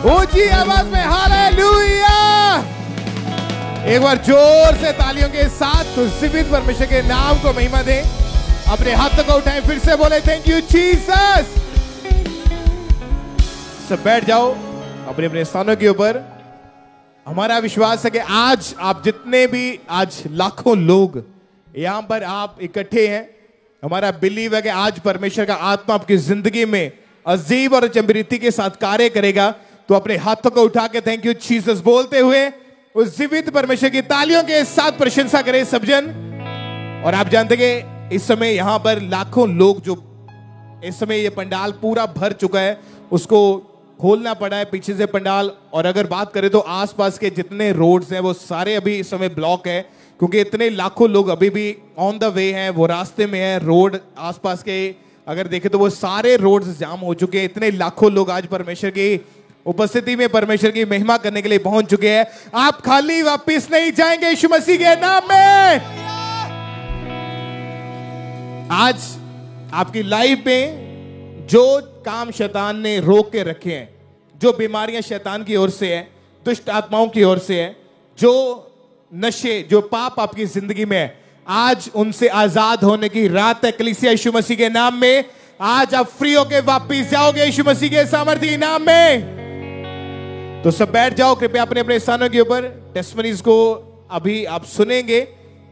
ऊंची आवाज में हालेलुया। एक बार जोर से तालियों के साथ जीवित परमेश्वर के नाम को महिमा दें। अपने हाथों को उठाएं, फिर से बोले थैंक यू जीसस। सब बैठ जाओ अपने अपने स्थानों के ऊपर। हमारा विश्वास है कि आज आप जितने भी आज लाखों लोग यहां पर आप इकट्ठे हैं, हमारा बिलीव है कि आज परमेश्वर का आत्मा आपकी जिंदगी में अजीब और अचंभित के साथ कार्य करेगा। तो अपने हाथों को उठा के थैंक यू जीसस बोलते हुए उस जीवित परमेश्वर की तालियों के साथ प्रशंसा करें सब जन। और आप जानते हैं इस समय यहां पर लाखों लोग, जो इस समय ये पंडाल पूरा भर चुका है, उसको खोलना पड़ा है पीछे से पंडाल। और अगर बात करें तो आसपास के जितने रोड्स हैं वो सारे अभी इस समय ब्लॉक है, क्योंकि इतने लाखों लोग अभी भी ऑन द वे हैं, वो रास्ते में है। रोड आसपास के अगर देखें तो वो सारे रोड्स जाम हो चुके हैं। इतने लाखों लोग आज परमेश्वर की उपस्थिति में परमेश्वर की महिमा करने के लिए पहुंच चुके हैं। आप खाली वापस नहीं जाएंगे यीशु मसीह के नाम में। आज आपकी लाइफ में जो काम शैतान ने रोक के रखे हैं, जो बीमारियां शैतान की ओर से है, दुष्ट आत्माओं की ओर से है, जो नशे, जो पाप आपकी जिंदगी में है, आज उनसे आजाद होने की रात है कलीसिया यीशु मसीह के नाम में। आज आप फ्री होके वापस जाओगे यीशु मसीह के सामर्थ्य नाम में। तो सब बैठ जाओ कृपया अपने अपने स्थानों के ऊपर। टेस्टमनीज को अभी आप सुनेंगे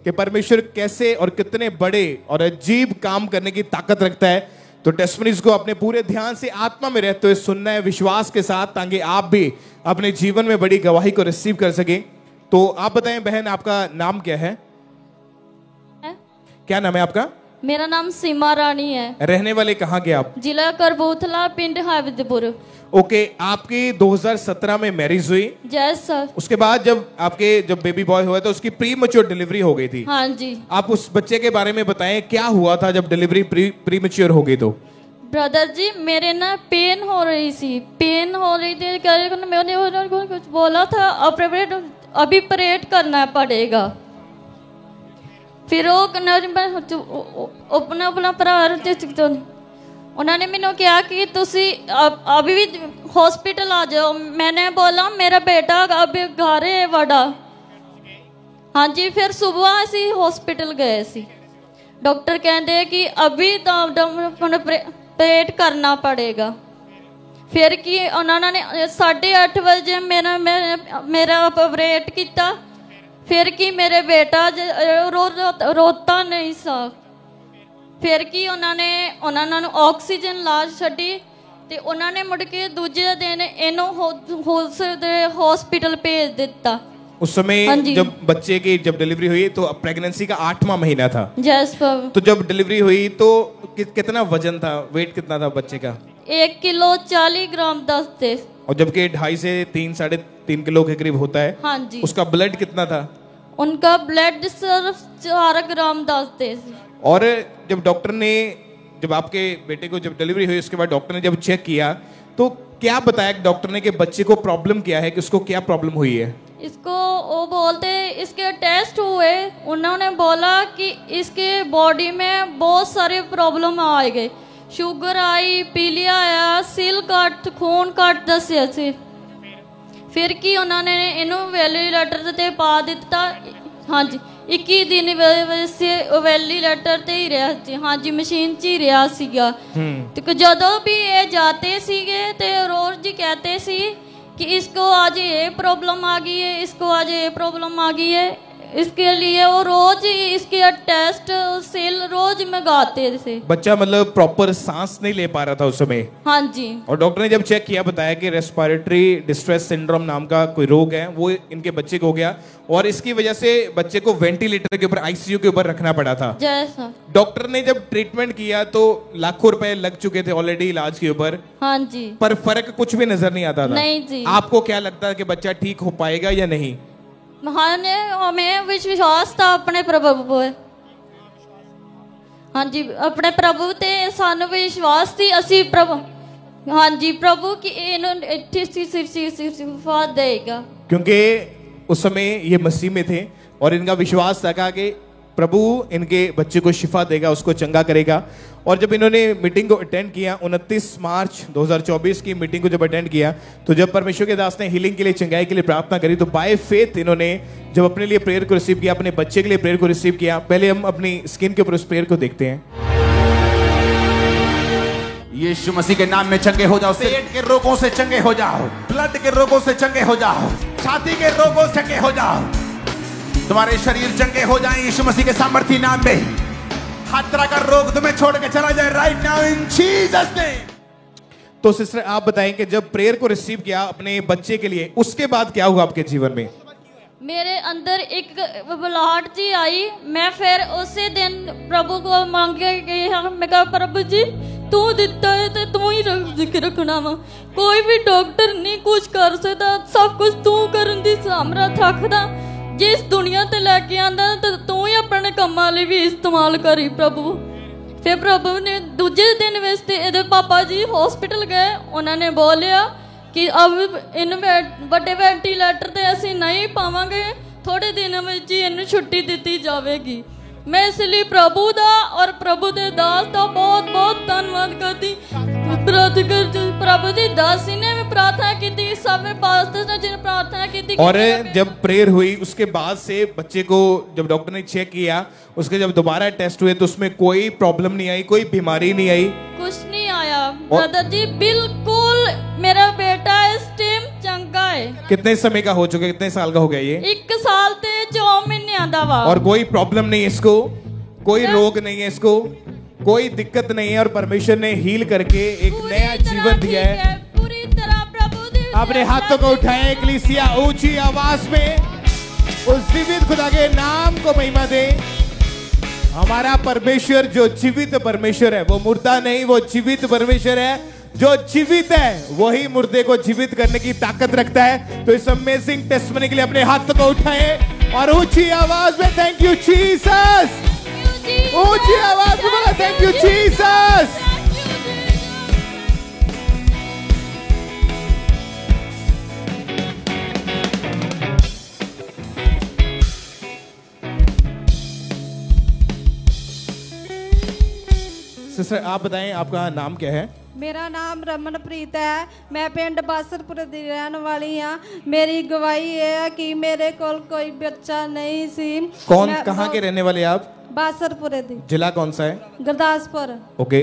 कि परमेश्वर कैसे और कितने बड़े और अजीब काम करने की ताकत रखता है। तो टेस्टमनीज को अपने पूरे ध्यान से आत्मा में रहते हुए सुनना है विश्वास के साथ, ताकि आप भी अपने जीवन में बड़ी गवाही को रिसीव कर सके। तो आप बताएं बहन, आपका नाम क्या है? क्या नाम है आपका? मेरा नाम सीमा रानी है। रहने वाले कहाँ के आप? जिला करबूथला, पिंड हाविदपुर। ओके, आपकी 2017 में मैरिज हुई? Yes sir. उसके बाद जब बेबी बॉय हुआ तो उसकी प्री मैच्योर डिलीवरी हो गई थी? हाँ जी। आप उस बच्चे के बारे में बताएं, क्या हुआ था जब डिलीवरी प्री मैच्योर हो गई? तो ब्रदर जी, मेरे ना पेन हो रही थी मैंने कुछ बोला था अभी ऑपरेट करना पड़ेगा। फिर उन्होंने मैंने कहा कि तुसी अभी भी हॉस्पिटल आ जाओ। मैंने बोला मेरा बेटा अभी घर है बड़ा। हाँ जी। फिर सुबह असी हॉस्पिटल गए सी। डॉक्टर कहते कि अभी ऑपरेट करना पड़ेगा। फिर कि उन्होंने 8:30 बजे मेरा ऑपरेट किया। फिर कि मेरे बेटा रोता नहीं सा। फिर कि उन्होंने ऑक्सीजन ला छड़ी ते उन्होंने मुड़ के दूजे दिन इनू हॉस्पिटल भेज दिता। उस समय जब बच्चे की डिलीवरी हुई तो प्रेगनेंसी का 8वां महीना था। यस। तो जब डिलीवरी हुई तो कितना वजन था, वेट कितना था बच्चे का? 1 किलो 40 ग्राम 10 थे। और जबकि 2.5 से 3 साढ़े 3 किलो के करीब होता है। हाँ जी। उसका ब्लड कितना था? उनका ब्लड सिर्फ 4 ग्राम 10 थे। और जब डॉक्टर ने, जब आपके बेटे को जब डिलीवरी हुई उसके बाद डॉक्टर ने जब चेक किया तो क्या बताया डॉक्टर ने कि बच्चे को प्रॉब्लम क्या है, कि उसको क्या प्रॉब्लम हुई है? इसको वो बोलते इसके टेस्ट हुए, उन्होंने बोला कि इसके बॉडी में बहुत सारे प्रॉब्लम आ गए। शुगर आई, पीलिया आया, सिल कट, खून कट दसिया से। फिर कि उन्होंने इनू वेंटिलेटर ते पा दिता। हाँ जी। 21 दिन से वेंटिलेटर ते ही रहा सी। हाँ जी, मशीन च ही रहा सीगा। तो जदों भी ये जाते सीगे ते रोज जी कहते सी कि इसको आज ये प्रॉब्लम आ गई है, इसको आज ये प्रॉब्लम आ गई है। इसके लिए वो रोज इसके टेस्ट सेल रोज मंगाते थे। बच्चा मतलब प्रॉपर सांस नहीं ले पा रहा था उस समय? हाँ जी। और डॉक्टर ने जब चेक किया बताया कि रेस्पिरेटरी डिस्ट्रेस सिंड्रोम नाम का कोई रोग है, वो इनके बच्चे को हो गया और इसकी वजह से बच्चे को वेंटिलेटर के ऊपर, आईसीयू के ऊपर रखना पड़ा था। जैसा डॉक्टर ने जब ट्रीटमेंट किया तो लाखों रुपए लग चुके थे ऑलरेडी इलाज के ऊपर। हाँ जी। पर फर्क कुछ भी नजर नहीं आता था। नहीं जी। आपको क्या लगता है कि बच्चा ठीक हो पाएगा या नहीं? हमें विश्वास था अपने प्रभु पे। हाँ जी, अपने प्रभु ते सानू विश्वास थी। असी प्रभु, हाँ जी, प्रभु की सिफात देगा। क्योंकि उस समय ये मसीह में थे और इनका विश्वास था कि प्रभु इनके बच्चे को शिफा देगा, उसको चंगा करेगा। और जब इन्होंने मीटिंग को अटेंड किया, 29 मार्च 2024 की मीटिंग को जब अटेंड किया, तो जब परमेश्वर के दास ने हीलिंग के लिए, चंगाई के लिए प्रार्थना करी, तो बाय फेथ इन्होंने जब अपने लिए प्रेयर को रिसीव किया, अपने बच्चे के लिए प्रेयर को रिसीव किया। पहले हम अपनी स्किन के ऊपर उस प्रेयर को देखते हैं। यीशु मसीह के नाम में चंगे हो जाओ, पेट के रोगों से चंगे हो जाओ, ब्लड के रोगों से चंगे हो जाओ, छाती के रोगों से चंगे हो जाओ, तुम्हारे शरीर चंगे हो जाएं यीशु मसीह के सामर्थी नाम में। हर तरह का रोग तुम्हें छोड़ के चला जाए right now in Jesus name. तो सिस्टर आप बताएं कि जब प्रेयर को रिसीव किया अपने बच्चे के लिए, उसके बाद क्या हुआ आपके जीवन में? मेरे अंदर एक बुलाहट जी आई। मैं फिर उसी दिन प्रभु को मांगे गई, मैं कहा प्रभु जी तू दिता है तो तू ही रखना वा, कोई भी डॉक्टर नहीं कुछ कर सकता, सब कुछ तू करन दी सामर्थ रखदा। जिस दुनिया ते लेके आंदा तो तू ही अपने कम्मां लई भी इस्तेमाल करी प्रभु। फिर प्रभु ने दूजे दिन वेस्ते इहदे पापा जी हॉस्पिटल गए, उन्होंने बोलिया कि अब इन बड़े वेंटिलेटर ते असीं नहीं पावांगे, थोड़े दिन में ही इन्हूं छुट्टी दी जाएगी। मैं इसलिए प्रभु दा और प्रभु दे दास दा बहुत बहुत धन्यवाद करती। प्रभु दी दासी ने भी प्रार्थना की थी, सब पास्टर ने जिन्हें प्रार्थना की थी। और जब प्रेयर हुई उसके बाद से बच्चे को जब डॉक्टर ने चेक किया, उसके जब दोबारा टेस्ट हुए तो उसमें कोई प्रॉब्लम नहीं आई, कोई बीमारी नहीं आई, कुछ नहीं आया ब्रदर जी, बिल्कुल मेरा बेटा इस टाइम चंगा है। कितने समय का हो चुका है, कितने साल का हो गया ये? 1 साल ते 4 महीने आंदा वा। और कोई प्रॉब्लम नहीं है इसको, कोई रोग नहीं है इसको, कोई दिक्कत नहीं है, और परमेश्वर ने हील करके एक नया जीवन दिया है। पूरी तरह प्रभु दी। अपने हाथों को उठाएं एक्लीसिया, ऊंची आवाज में उस जीवित खुदा के नाम को महिमा दे। हमारा परमेश्वर जो जीवित परमेश्वर है, वो मुर्दा नहीं, वो जीवित परमेश्वर है। जो जीवित है वही मुर्दे को जीवित करने की ताकत रखता है। तो इस अमेजिंग टेस्टमनी के लिए अपने हाथों को उठाएं और ऊंची आवाज में थैंक यू जीसस, ऊंची आवाज में बोला थैंक यू जीसस। सिस्टर आप बताएं आपका नाम क्या है? मेरा नाम रमनप्रीत है, मैं पिंड बासरपुर दी रहन वाली हाँ। मेरी गवाही है कि मेरे कोल कोई बच्चा नहीं सी। कौन कहाँ के रहने वाले आप? बासरपुर दी। जिला कौन सा है? गुरदासपुर। ओके,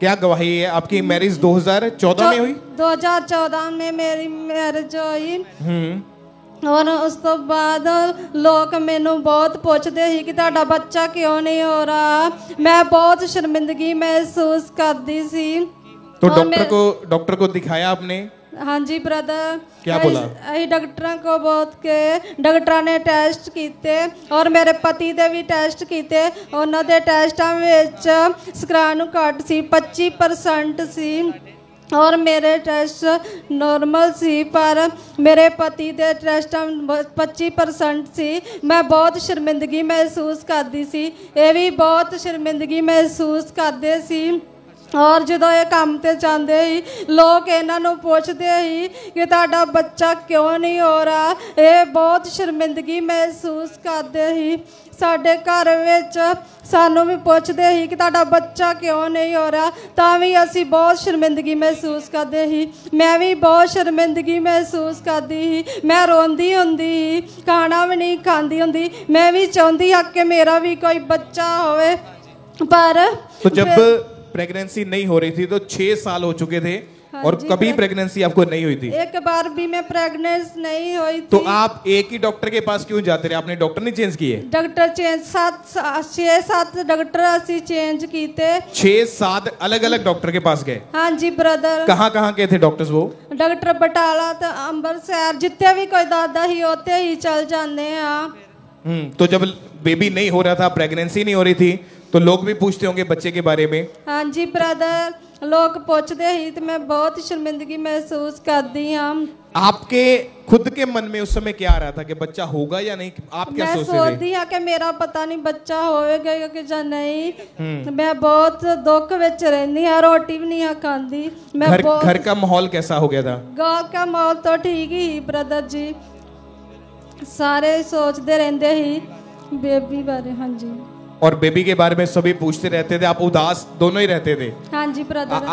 क्या गवाही है आपकी? मैरिज 2014 में हुई? 2014 में मेरी मैरिज हुई। और उस तो बाद लोग मैनू बहुत पूछते ही कि तुहाडा बच्चा क्यों नहीं हो रहा। मैं बहुत शर्मिंदगी महसूस करती सी। तो डॉक्टर को दिखाया आपने? हाँ जी ब्रदर। क्या बोला? डॉक्टर को बहुत के डॉक्टर ने टेस्ट किए और मेरे पति दे भी टेस्ट किए। उन्होंने टेस्टां विच स्क्रानु घट सी 25% सी और मेरे टेस्ट नॉर्मल सी, पर मेरे पति दे टेस्ट 25% सी। मैं बहुत शर्मिंदगी महसूस करती सी, ये भी बहुत शर्मिंदगी महसूस करते सी। और जो ये काम ते जाते ही लोग इन्हों पूछते ही कि तुहाडा बच्चा क्यों नहीं हो रहा। ये बहुत शर्मिंदगी महसूस करते ही। साडे घर विच सानू भी पूछते ही कि तुहाडा बच्चा क्यों नहीं हो रहा, तां भी असी बहुत शर्मिंदगी महसूस करते ही। मैं भी बहुत शर्मिंदगी महसूस करती ही। मैं रोंदी हुंदी ही, खाना भी नहीं खांदी हुंदी। मैं भी चाहती हाँ कि मेरा भी कोई बच्चा होवे, पर तो जब प्रेगनेंसी नहीं हो रही थी तो 6 साल हो चुके थे। हाँ और जी, कभी प्रेगनेंसी आपको नहीं हुई थी? एक बार भी मैं प्रेग्नेंट नहीं हुई थी। तो आप एक ही डॉक्टर के पास क्यों जाते रहे? आपने डॉक्टर नहीं चेंज किए? डॉक्टर चेंज 6-7 डॉक्टर असी चेंज किए। 6-7 अलग अलग डॉक्टर के पास गए? हाँ जी ब्रदर। कहाँ के थे डॉक्टर्स वो? डॉक्टर बटाला तो अंबरसर, जितने भी कोई दादा ही होते ही चल जाते हैं। तो जब बेबी नहीं हो रहा था, प्रेगनेंसी नहीं हो रही थी, तो लोग भी पूछते होंगे बच्चे के बारे में? हाँ जी ब्रदर, लोग पूछते ही तो मैं बहुत शर्मिंदगी महसूस करती हूँ। आपके खुद के मन में उस समय क्या आ रहा था कि बच्चा होगा या नहीं? आप क्या सोचते थे? मैं सोचती हाँ कि मेरा पता नहीं बच्चा होएगा कि या नहीं। मैं बहुत दुख विच रहनी हाँ, रोटी भी नहीं खाती। घर का माहौल कैसा हो गया था? घर का माहौल तो ठीक ही ब्रदर जी, सारे सोचते रहते ही बेबी बारे। हाँ जी। और बेबी के बारे में सभी पूछते रहते थे, आप उदास दोनों ही रहते थे। हाँ जी ब्रदर।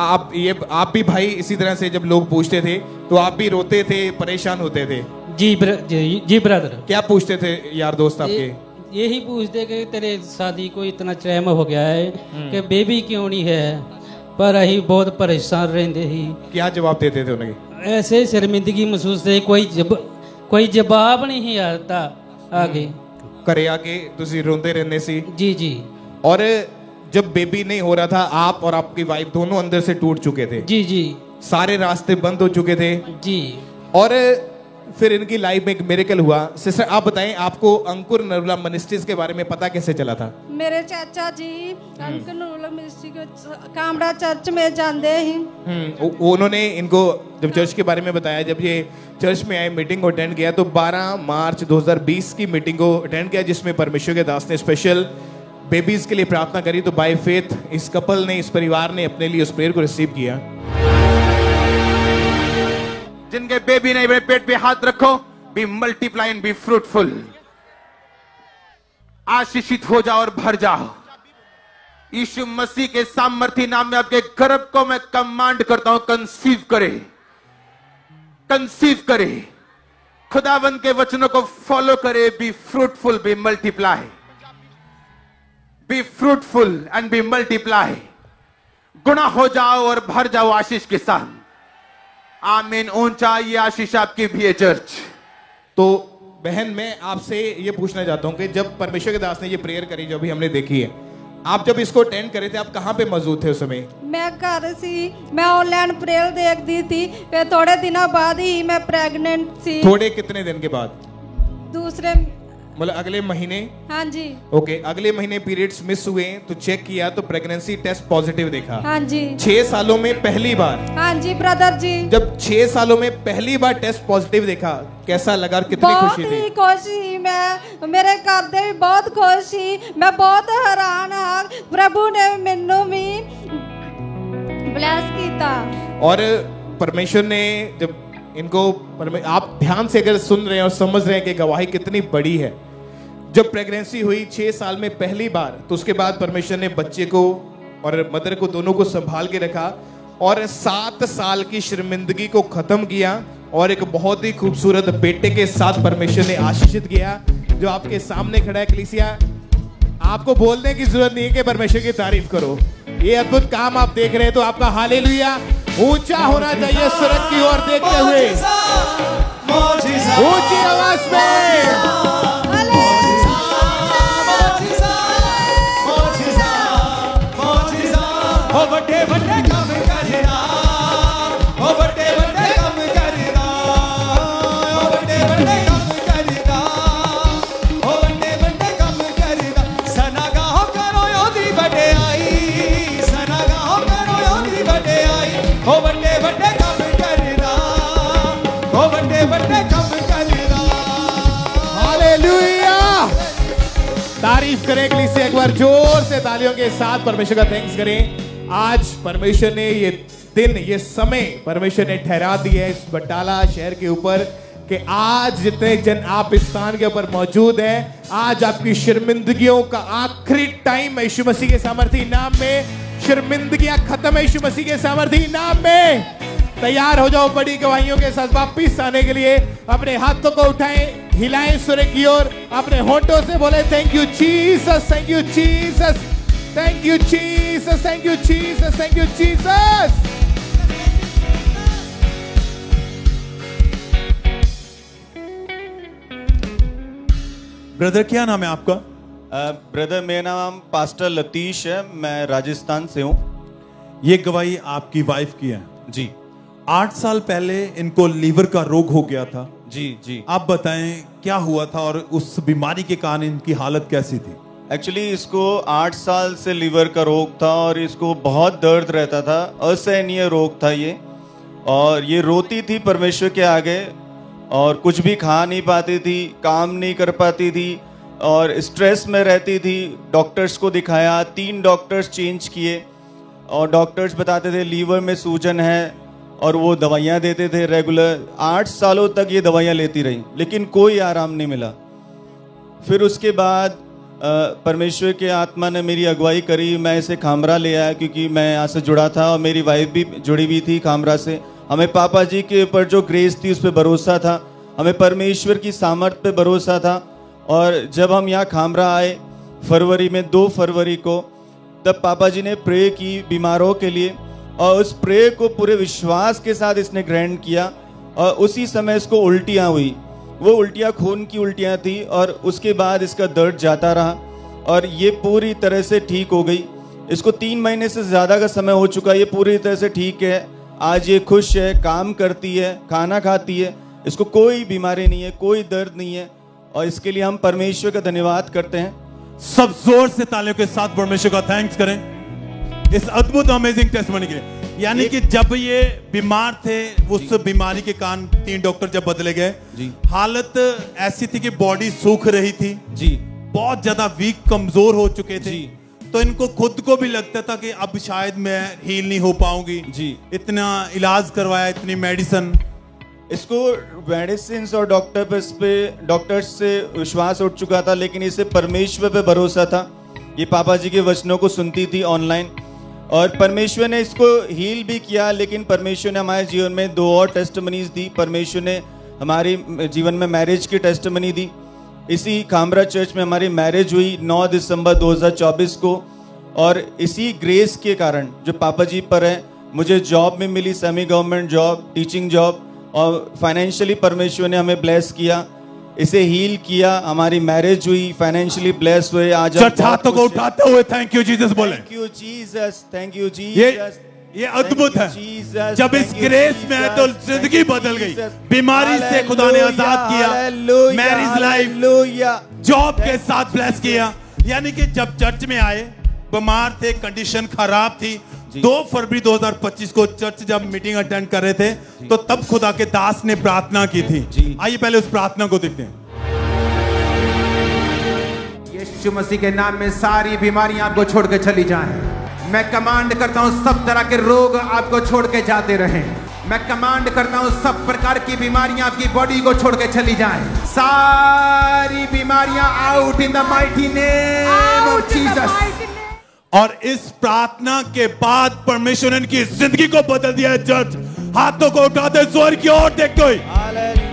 आप भी भाई इसी तरह से जब लोग पूछते थे तो आप भी रोते थे, परेशान होते थे? जी ब्रदर। क्या पूछते थे यार दोस्त आपके? यही पूछते कि तेरे शादी को इतना टाइम हो गया है कि बेबी क्यों नहीं है, पर अही बहुत परेशान रहते ही। क्या जवाब देते थे उन्हें? ऐसे शर्मिंदगी महसूस थे, कोई जवाब नहीं आता आगे करे आगे तुसी रोंदे रहने से। जी जी। और जब बेबी नहीं हो रहा था, आप और आपकी वाइफ दोनों अंदर से टूट चुके थे। जी जी। सारे रास्ते बंद हो चुके थे जी। और फिर इनकी लाइफ में एक मिरेकल हुआ। सिस्टर आप बताएं, आपको अंकुर निर्मला मिनिस्ट्रीज के बारे में पता कैसे चला था? मेरे चाचा जी अंकुर निर्मला मिनिस्ट्री को कामड़ा चर्च में जाते ही। उन्होंने इनको जब चर्च के बारे में बताया, जब ये चर्च में आए, मीटिंग को अटेंड किया, तो 12 मार्च 2020 की मीटिंग को अटेंड किया, जिसमें परमेश्वर के दास ने स्पेशल बेबीज के लिए प्रार्थना करी। तो बाय फेथ इस कपल ने, इस परिवार ने अपने लिए उस प्रेयर को रिसीव किया। जिनके बेबी नहीं बने, पेट पे हाथ रखो। Be multiply and be fruitful. आशीषित हो जाओ और भर जाओ। यीशु मसीह के सामर्थी नाम में आपके गर्भ को मैं कमांड करता हूं, कंसीव करे, कंसीव करे, खुदावंद के वचनों को फॉलो करे। Be fruitful, be multiply, be fruitful and be multiply. गुणा हो जाओ और भर जाओ आशीष के साथ। आमीन। ऊंचा ये आशीष आपकी भी है चर्च। तो बहन, मैं आपसे ये पूछना चाहता हूं कि जब परमेश्वर के दास ने ये प्रेयर करी, जो अभी हमने देखी है, आप जब इसको अटेंड करे थे, आप कहाँ पे मौजूद थे उस समय? मैं घर सी, मैं ऑनलाइन प्रेयर देखती थी। फिर थोड़े दिनों बाद ही मैं प्रेग्नेंट थी। थोड़े कितने दिन के बाद? दूसरे, मतलब अगले महीने? हाँ जी। ओके, अगले महीने पीरियड्स मिस हुए तो चेक किया तो प्रेगनेंसी टेस्ट पॉजिटिव देखा। हाँ जी। 6 सालों में पहली बार? हाँ जी ब्रदर जी। जब 6 सालों में पहली बार टेस्ट पॉजिटिव देखा, कैसा लगा और कितनी खुशी थी? बहुत ही खुशी। मैं, मेरे घर दे भी बहुत खुशी। मैं बहुत हैरान हाँ, प्रभु ने मैनू भी ब्लेस किया। और परमेश्वर ने जब इनको, आप ध्यान से अगर सुन रहे हैं और समझ रहे हैं कि गवाही कितनी बड़ी है, जब प्रेगनेंसी हुई 6 साल में पहली बार, तो उसके बाद परमेश्वर ने बच्चे को और मदर को, दोनों को संभाल के रखा और 7 साल की शर्मिंदगी को खत्म किया और एक बहुत ही खूबसूरत बेटे के साथ परमेश्वर ने आशीषित किया, जो आपके सामने खड़ा है। कलीसिया, आपको बोलने की जरूरत नहीं है कि परमेश्वर की तारीफ करो। ये अद्भुत काम आप देख रहे हैं तो आपका हालेलुया ऊंचा होना चाहिए, स्वर्ग की ओर देखते हुए ऊंची आवाज में। बड़े बड़े काम करना, ओ बड़े बड़े काम करना, ओ बड़े बड़े काम करना, ओ बड़े बड़े काम करना। सना गाओ करो योदी बड़े आई, सना गाओ करो योदी बड़े आई। ओ बड़े बड़े काम करना, ओ बड़े बड़े काम करना। हालेलुया। तारीफ करें कलीसिया, एक बार जोर से तालियों के साथ परमेश्वर का थैंक्स करें। आज परमेश्वर ने ये दिन, ये समय परमेश्वर ने ठहरा दिया है इस बटाला शहर के ऊपर कि आज जितने जन आप इस स्थान के ऊपर मौजूद हैं, आज आपकी शर्मिंदगियों का आखिरी टाइम है यीशु मसीह के सामर्थी नाम में। शर्मिंदगियां खत्म है यीशु मसीह के सामर्थी नाम में। तैयार हो जाओ बड़ी गवाहियों के साथ वापिस आने के लिए। अपने हाथों को उठाएं, हिलाएं स्वर्ग की ओर, अपने होठों से बोले thank you Jesus, thank you Jesus, thank you Jesus, thank you Jesus, thank you Jesus. Brother क्या नाम है आपका? ब्रदर मेरा नाम पास्टर लतीश है, मैं राजस्थान से हूँ। ये गवाही आपकी वाइफ की है जी। 8 साल पहले इनको लीवर का रोग हो गया था। जी जी। आप बताएं क्या हुआ था और उस बीमारी के कारण इनकी हालत कैसी थी? एक्चुअली इसको 8 साल से लीवर का रोग था और इसको बहुत दर्द रहता था, असहनीय रोग था ये। और ये रोती थी परमेश्वर के आगे और कुछ भी खा नहीं पाती थी, काम नहीं कर पाती थी और स्ट्रेस में रहती थी। डॉक्टर्स को दिखाया, 3 डॉक्टर्स चेंज किए और डॉक्टर्स बताते थे लीवर में सूजन है और वो दवाइयाँ देते थे रेगुलर। 8 सालों तक ये दवाइयाँ लेती रही लेकिन कोई आराम नहीं मिला। फिर उसके बाद परमेश्वर के आत्मा ने मेरी अगुवाई करी, मैं इसे खामरा ले आया क्योंकि मैं यहाँ से जुड़ा था और मेरी वाइफ भी जुड़ी हुई थी खामरा से। हमें पापा जी के ऊपर जो ग्रेस थी उस पर भरोसा था, हमें परमेश्वर की सामर्थ पे भरोसा था। और जब हम यहाँ खामरा आए फरवरी में 2 फरवरी को, तब पापा जी ने प्रे की बीमारों के लिए और उस प्रे को पूरे विश्वास के साथ इसने ग्रहण किया और उसी समय इसको उल्टियाँ हुई। वो उल्टियाँ खून की उल्टियाँ थी और उसके बाद इसका दर्द जाता रहा और ये पूरी तरह से ठीक हो गई। इसको 3 महीने से ज़्यादा का समय हो चुका, ये पूरी तरह से ठीक है। आज ये खुश है, काम करती है, खाना खाती है, इसको कोई बीमारी नहीं है, कोई दर्द नहीं है और इसके लिए हम परमेश्वर का धन्यवाद करते हैं। सब जोर से तालियों के साथ परमेश्वर का थैंक्स करें इस अद्भुत अमेजिंग टेस्टमनी के लिए। यानी कि जब ये बीमार थे उस बीमारी के कारण 3 डॉक्टर जब बदले गए, हालत ऐसी थी कि बॉडी सूख रही थी जी, बहुत ज्यादा वीक कमजोर हो चुके थे, तो इनको खुद को भी लगता था कि अब शायद मैं हील नहीं हो पाऊंगी जी। इतना इलाज करवाया, इतनी मेडिसिन, इसको मेडिसिन और डॉक्टर्स से विश्वास उठ चुका था, लेकिन इसे परमेश्वर पे भरोसा था। ये पापा जी के वचनों को सुनती थी ऑनलाइन और परमेश्वर ने इसको हील भी किया। लेकिन परमेश्वर ने हमारे जीवन में 2 और टेस्टमनीज दी। परमेश्वर ने हमारे जीवन में मैरिज की टेस्टमनी दी। इसी खामरा चर्च में हमारी मैरिज हुई 9 दिसंबर 2024 को और इसी ग्रेस के कारण जो पापा जी पर है, मुझे जॉब में मिली, semi government job, teaching job, और फाइनेंशियली परमेश्वर ने हमें ब्लेस किया, इसे हील किया, हमारी मैरिज हुई, फाइनेंशियली ब्लेस हुए। आज हाथों को उठाते हुए थैंक यू जीसस बोले। Thank you Jesus, thank you Jesus. ये अद्भुत है, जब इस ग्रेस में है तो जिंदगी बदल गई। बीमारी से खुदा ने आजाद किया, मैरिज लाइफ, जॉब के साथ ब्लेस किया। यानी कि जब चर्च में आए, बीमार थे, कंडीशन खराब थी, 2 फरवरी 2025 को चर्च जब मीटिंग अटेंड कर रहे थे तो तब खुदा के दास ने प्रार्थना की थी। आइए पहले उस प्रार्थना को देखते हैं। यीशु मसीह के नाम में सारी बीमारियां आपको छोड़ के चली जाएं। मैं कमांड करता हूं सब तरह के रोग आपको छोड़ के जाते रहें। मैं कमांड करता हूं सब प्रकार की बीमारियां आपकी बॉडी को छोड़ के चली जाएं। सारी बीमारियां out in the mighty name of Jesus. और इस प्रार्थना के बाद परमेश्वर ने इनकी जिंदगी को बदल दिया है। चर्च हाथों को उठाते स्वर की ओर देखते हुए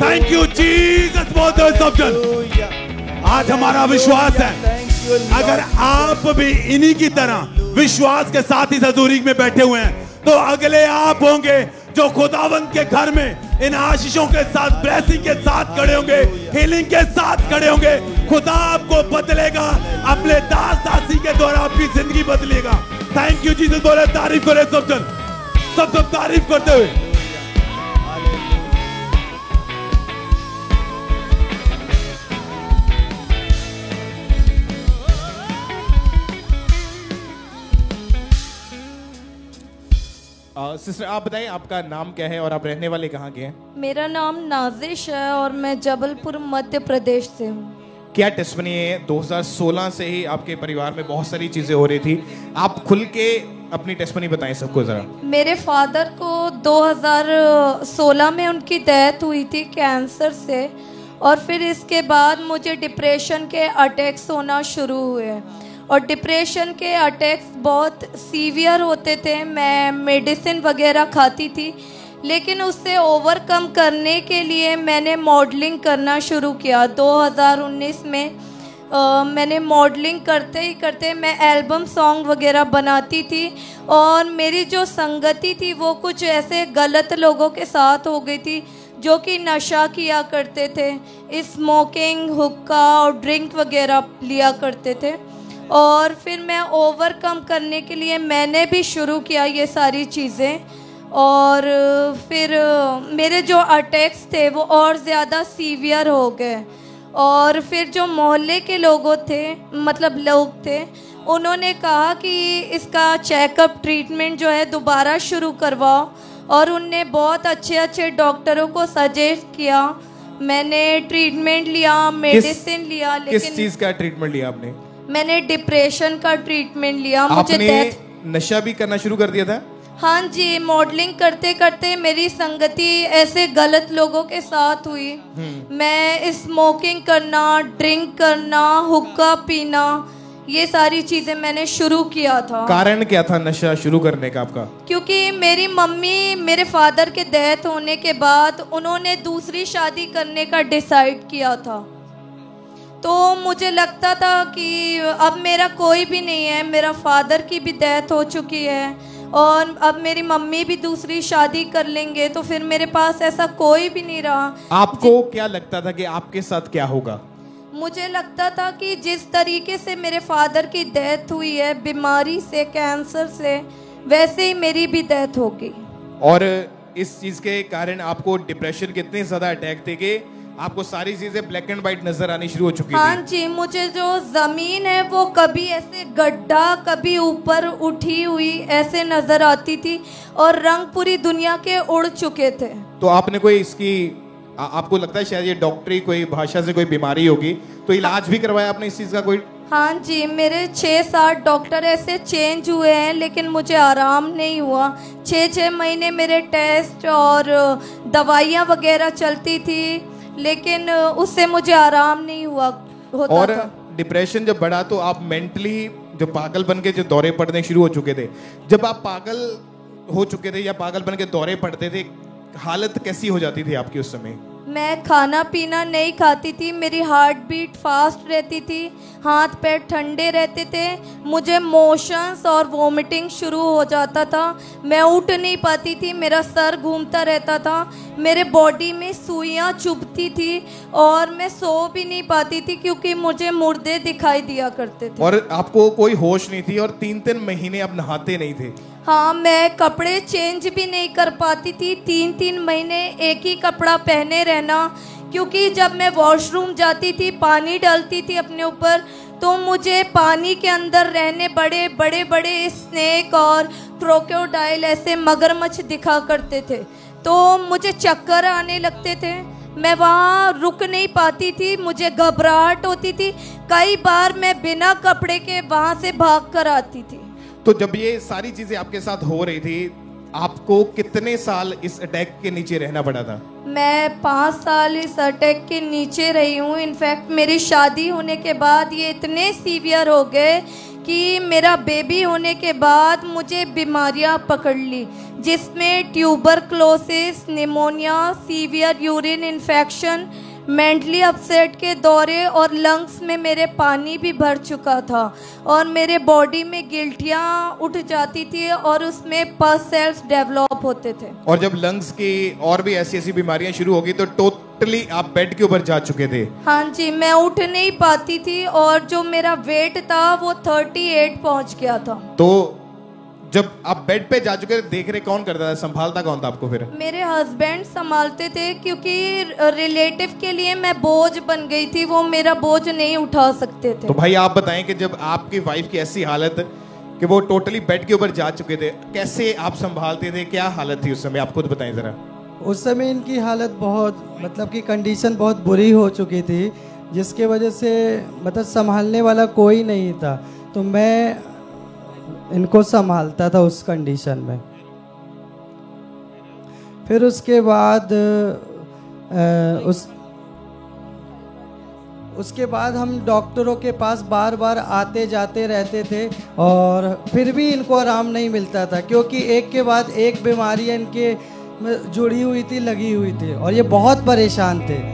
thank you Jesus for this option. आज हमारा विश्वास है अगर आप भी इन्हीं की तरह विश्वास के साथ इस हजूरी में बैठे हुए हैं तो अगले आप होंगे जो खुदावंद के घर में इन आशीषों के साथ, ब्लेसिंग के साथ खड़े होंगे, हीलिंग के साथ खड़े होंगे। खुदा आपको बदलेगा, अपने दास दासी के द्वारा आपकी जिंदगी बदलेगा। थैंक यू जीसस बोले, तारीफ करे सब जन, सब तारीफ करते हुए। सिस्टर आप बताइए आपका नाम क्या है और आप रहने वाले कहाँ के हैं? मेरा नाम नाजिश है और मैं जबलपुर मध्य प्रदेश से हूँ। क्या टेस्टमनी है? 2016 से ही आपके परिवार में बहुत सारी चीजें हो रही थी, आप खुल के अपनी टेस्टमनी बताएं सबको जरा। मेरे फादर को 2016 में उनकी डेथ हुई थी कैंसर से और फिर इसके बाद मुझे डिप्रेशन के अटैक्स होना शुरू हुए और डिप्रेशन के अटैक्स बहुत सीवियर होते थे। मैं मेडिसिन वगैरह खाती थी, लेकिन उससे ओवरकम करने के लिए मैंने मॉडलिंग करना शुरू किया। 2019 में मैंने मॉडलिंग करते ही करते मैं एल्बम सॉन्ग वगैरह बनाती थी और मेरी जो संगति थी वो कुछ ऐसे गलत लोगों के साथ हो गई थी जो कि नशा किया करते थे, स्मोकिंग, हुक्का और ड्रिंक वगैरह लिया करते थे। और फिर मैं ओवरकम करने के लिए मैंने भी शुरू किया ये सारी चीज़ें और फिर मेरे जो अटैक्स थे वो और ज़्यादा सीवियर हो गए और फिर जो मोहल्ले के लोग थे उन्होंने कहा कि इसका चेकअप ट्रीटमेंट जो है दोबारा शुरू करवाओ और उनने बहुत अच्छे अच्छे डॉक्टरों को सजेस्ट किया। मैंने ट्रीटमेंट लिया, मेडिसिन लिया, लेकिन किस चीज़ का ट्रीटमेंट लिया आपने? मैंने डिप्रेशन का ट्रीटमेंट लिया। आपने नशा भी करना शुरू कर दिया था? हाँ जी, मॉडलिंग करते करते मेरी संगति ऐसे गलत लोगों के साथ हुई। मैं स्मोकिंग करना, ड्रिंक करना, हुक्का पीना, ये सारी चीजें मैंने शुरू किया था। कारण क्या था नशा शुरू करने का आपका? क्योंकि मेरी मम्मी मेरे फादर के डेथ होने के बाद उन्होंने दूसरी शादी करने का डिसाइड किया था। तो मुझे लगता था कि अब मेरा कोई भी नहीं है, मेरा फादर की भी डेथ हो चुकी है और अब मेरी मम्मी भी दूसरी शादी कर लेंगे, तो फिर मेरे पास ऐसा कोई भी नहीं रहा। आपको क्या लगता था कि आपके साथ क्या होगा? मुझे लगता था कि जिस तरीके से मेरे फादर की डेथ हुई है बीमारी से, कैंसर से, वैसे ही मेरी भी डेथ होगी। और इस चीज के कारण आपको डिप्रेशन कितने ज्यादा अटैक थे कि आपको सारी चीजें ब्लैक एंड व्हाइट नजर आनी शुरू हो चुकी थी? हाँ जी, मुझे जो जमीन है वो कभी ऐसे गड्ढा, कभी ऊपर उठी हुई ऐसे नजर आती थी और रंग पूरी दुनिया के उड़ चुके थे। तो आपने कोई इसकी आपको लगता है शायद ये डॉक्टरी कोई भाषा से कोई बीमारी होगी, तो इलाज भी करवाया आपने इस चीज का कोई? हाँ जी, मेरे 6-7 डॉक्टर ऐसे चेंज हुए हैं लेकिन मुझे आराम नहीं हुआ। 6-6 महीने मेरे टेस्ट और दवाइयाँ वगैरह चलती थी लेकिन उससे मुझे आराम नहीं हुआ होता और था। डिप्रेशन जब बढ़ा तो आप मेंटली जो पागल बन के जो दौरे पड़ने शुरू हो चुके थे, जब आप पागल हो चुके थे या पागल बन के दौरे पड़ते थे, हालत कैसी हो जाती थी आपकी उस समय? मैं खाना पीना नहीं खाती थी, मेरी हार्ट बीट फास्ट रहती थी, हाथ पैर ठंडे रहते थे, मुझे मोशंस और वोमिटिंग शुरू हो जाता था, मैं उठ नहीं पाती थी, मेरा सर घूमता रहता था, मेरे बॉडी में सुइयां चुभती थी और मैं सो भी नहीं पाती थी क्योंकि मुझे मुर्दे दिखाई दिया करते थे। और आपको कोई होश नहीं थी और 3-3 महीने आप नहाते नहीं थे? हाँ, मैं कपड़े चेंज भी नहीं कर पाती थी, 3-3 महीने एक ही कपड़ा पहने रहना, क्योंकि जब मैं वॉशरूम जाती थी, पानी डालती थी अपने ऊपर, तो मुझे पानी के अंदर रहने बड़े बड़े बड़े स्नेक और क्रोकोडाइल ऐसे मगरमच्छ दिखा करते थे, तो मुझे चक्कर आने लगते थे, मैं वहाँ रुक नहीं पाती थी, मुझे घबराहट होती थी, कई बार मैं बिना कपड़े के वहाँ से भाग कर आती थी। तो जब ये सारी चीजें आपके साथ हो रही थी, आपको कितने साल इस अटैक के नीचे रहना पड़ा था? मैं 5 साल इस अटैक के नीचे रही हूँ। इनफैक्ट मेरी शादी होने के बाद ये इतने सीवियर हो गए कि मेरा बेबी होने के बाद मुझे बीमारियाँ पकड़ ली, जिसमें tuberculosis, pneumonia, severe urine infection, mentally upset के दौरे और लंग्स में मेरे पानी भी भर चुका था और मेरे बॉडी में गिल्टियाँ उठ जाती थी और उसमें पस सेल्स डेवलप होते थे। और जब लंग्स की और भी ऐसी ऐसी बीमारियां शुरू होगी तो टोटली आप बेड के ऊपर जा चुके थे? हाँ जी, मैं उठ नहीं पाती थी और जो मेरा वेट था वो 38 पहुंच गया था। तो जब आप बेड पे जा चुके थे, देख रहे कौन करता था, संभालता कौन था आपको फिर? मेरे हस्बैंड संभालते थे क्योंकि रिलेटिव के लिए मैं बोझ बन गई थी, वो मेरा बोझ नहीं उठा सकते थे। तो भाई आप बताएं कि जब आपकी वाइफ की ऐसी हालत कि वो टोटली बेड के ऊपर जा चुके थे, कैसे आप संभालते थे, क्या हालत थी उस समय, आप खुद बताएं जरा। उस समय इनकी हालत बहुत मतलब कि कंडीशन बहुत बुरी हो चुकी थी, जिसके वजह से मतलब संभालने वाला कोई नहीं था, तो मैं इनको संभालता था उस कंडीशन में। फिर उसके बाद उसके बाद हम डॉक्टरों के पास बार बार आते जाते रहते थे और फिर भी इनको आराम नहीं मिलता था, क्योंकि एक के बाद एक बीमारी इनके जुड़ी हुई थी, लगी हुई थी और ये बहुत परेशान थे।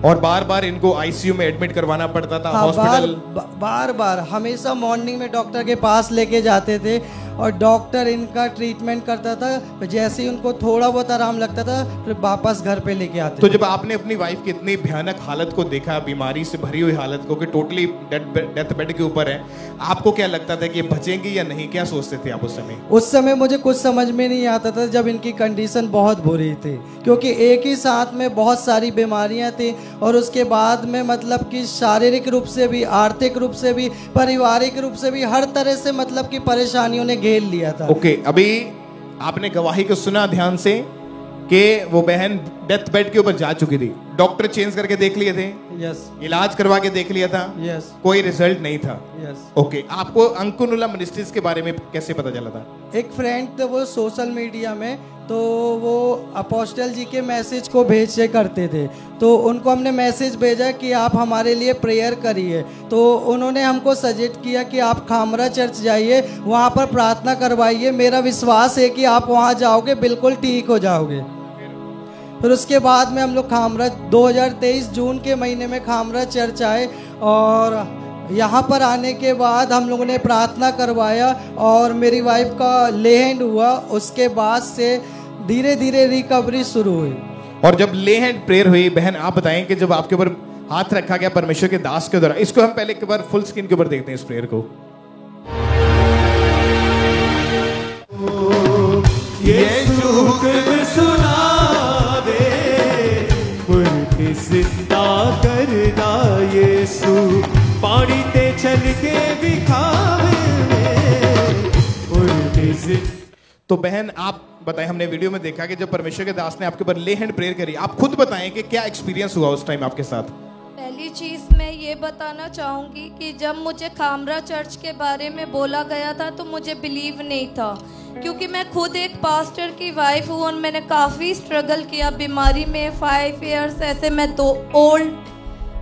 और बार बार इनको आईसीयू में एडमिट करवाना पड़ता था? हाँ, हॉस्पिटल बार बार हमेशा मॉर्निंग में डॉक्टर के पास लेके जाते थे और डॉक्टर इनका ट्रीटमेंट करता था, जैसे ही उनको थोड़ा बहुत आराम लगता था फिर वापस घर पे लेके आते। तो जब आपने अपनी वाइफ की इतनी भयानक हालत को देखा, बीमारी से भरी हुई हालत को कि टोटली डेथ बेड के ऊपर है, आपको क्या लगता था कि ये बचेंगी या नहीं, क्या सोचते थे आप उस समय? उस समय मुझे कुछ समझ में नहीं आता था जब इनकी कंडीशन बहुत बुरी थी, क्योंकि एक ही साथ में बहुत सारी बीमारियां थी और उसके बाद में मतलब कि शारीरिक रूप से भी, आर्थिक रूप से भी, पारिवारिक रूप से भी, हर तरह से मतलब कि परेशानियों ने घेर लिया था। ओके, अभी आपने गवाही को सुना ध्यान से कि वो बहन डेथ बेड के ऊपर जा चुकी थी, डॉक्टर चेंज करके देख लिए थे, यस इलाज करवा के देख लिया था, यस कोई रिजल्ट नहीं था। यस ओके, आपको अंकुनुला मिनिस्ट्रीज के बारे में कैसे पता चला था? एक फ्रेंड थे वो सोशल मीडिया में, तो वो अपोस्टल जी के मैसेज को भेजे करते थे, तो उनको हमने मैसेज भेजा कि आप हमारे लिए प्रेयर करिए। तो उन्होंने हमको सजेस्ट किया कि आप खामरा चर्च जाइए, वहाँ पर प्रार्थना करवाइए, मेरा विश्वास है कि आप वहाँ जाओगे बिल्कुल ठीक हो जाओगे। फिर उसके बाद में हम लोग खामरा 2023 जून के महीने में खामरा चर्च आए, और यहाँ पर आने के बाद हम लोगों ने प्रार्थना करवाया और मेरी वाइफ का ले हैंड हुआ। उसके बाद से धीरे धीरे रिकवरी शुरू हुई। और जब ले हैंड प्रेयर हुई, बहन आप बताएं कि जब आपके ऊपर हाथ रखा गया परमेश्वर के दास के द्वारा, इसको हम पहले एक बार फुल स्क्रीन के ऊपर देखते हैं इस प्रेयर को। यीशु हुक्म सुना दे, मुर्दे जिंदा करना यीशु, पानी ते चल के दिखावे मुर्दे जिंदा। तो बहन आप बताएं, हमने वीडियो में देखा कि जब परमेश्वर के दास ने आपके ऊपर ले हैंड प्रेयर करी, आप खुद बताएं कि क्या एक्सपीरियंस हुआ उस टाइम आपके साथ? पहली चीज़ मैं ये बताना चाहूँगी कि जब मुझे खामरा चर्च के बारे में बोला गया था तो मुझे बिलीव नहीं था, क्योंकि मैं खुद एक पास्टर की वाइफ हूँ और मैंने काफ़ी स्ट्रगल किया बीमारी में। 5 इयर्स ऐसे मैं तो ओल्ड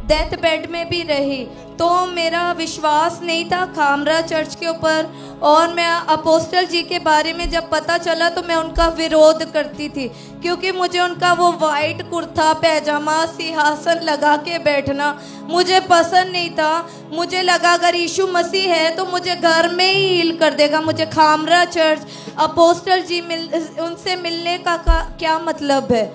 डेथ बेड में भी रही, तो मेरा विश्वास नहीं था खामरा चर्च के ऊपर। और मैं अपोस्टल जी के बारे में जब पता चला तो मैं उनका विरोध करती थी, क्योंकि मुझे उनका वो वाइट कुर्ता पैजामा सिंहासन लगा के बैठना मुझे पसंद नहीं था। मुझे लगा अगर यीशु मसीह है तो मुझे घर में ही हील कर देगा, मुझे खामरा चर्च अपोस्टल जी उनसे मिलने का क्या मतलब है।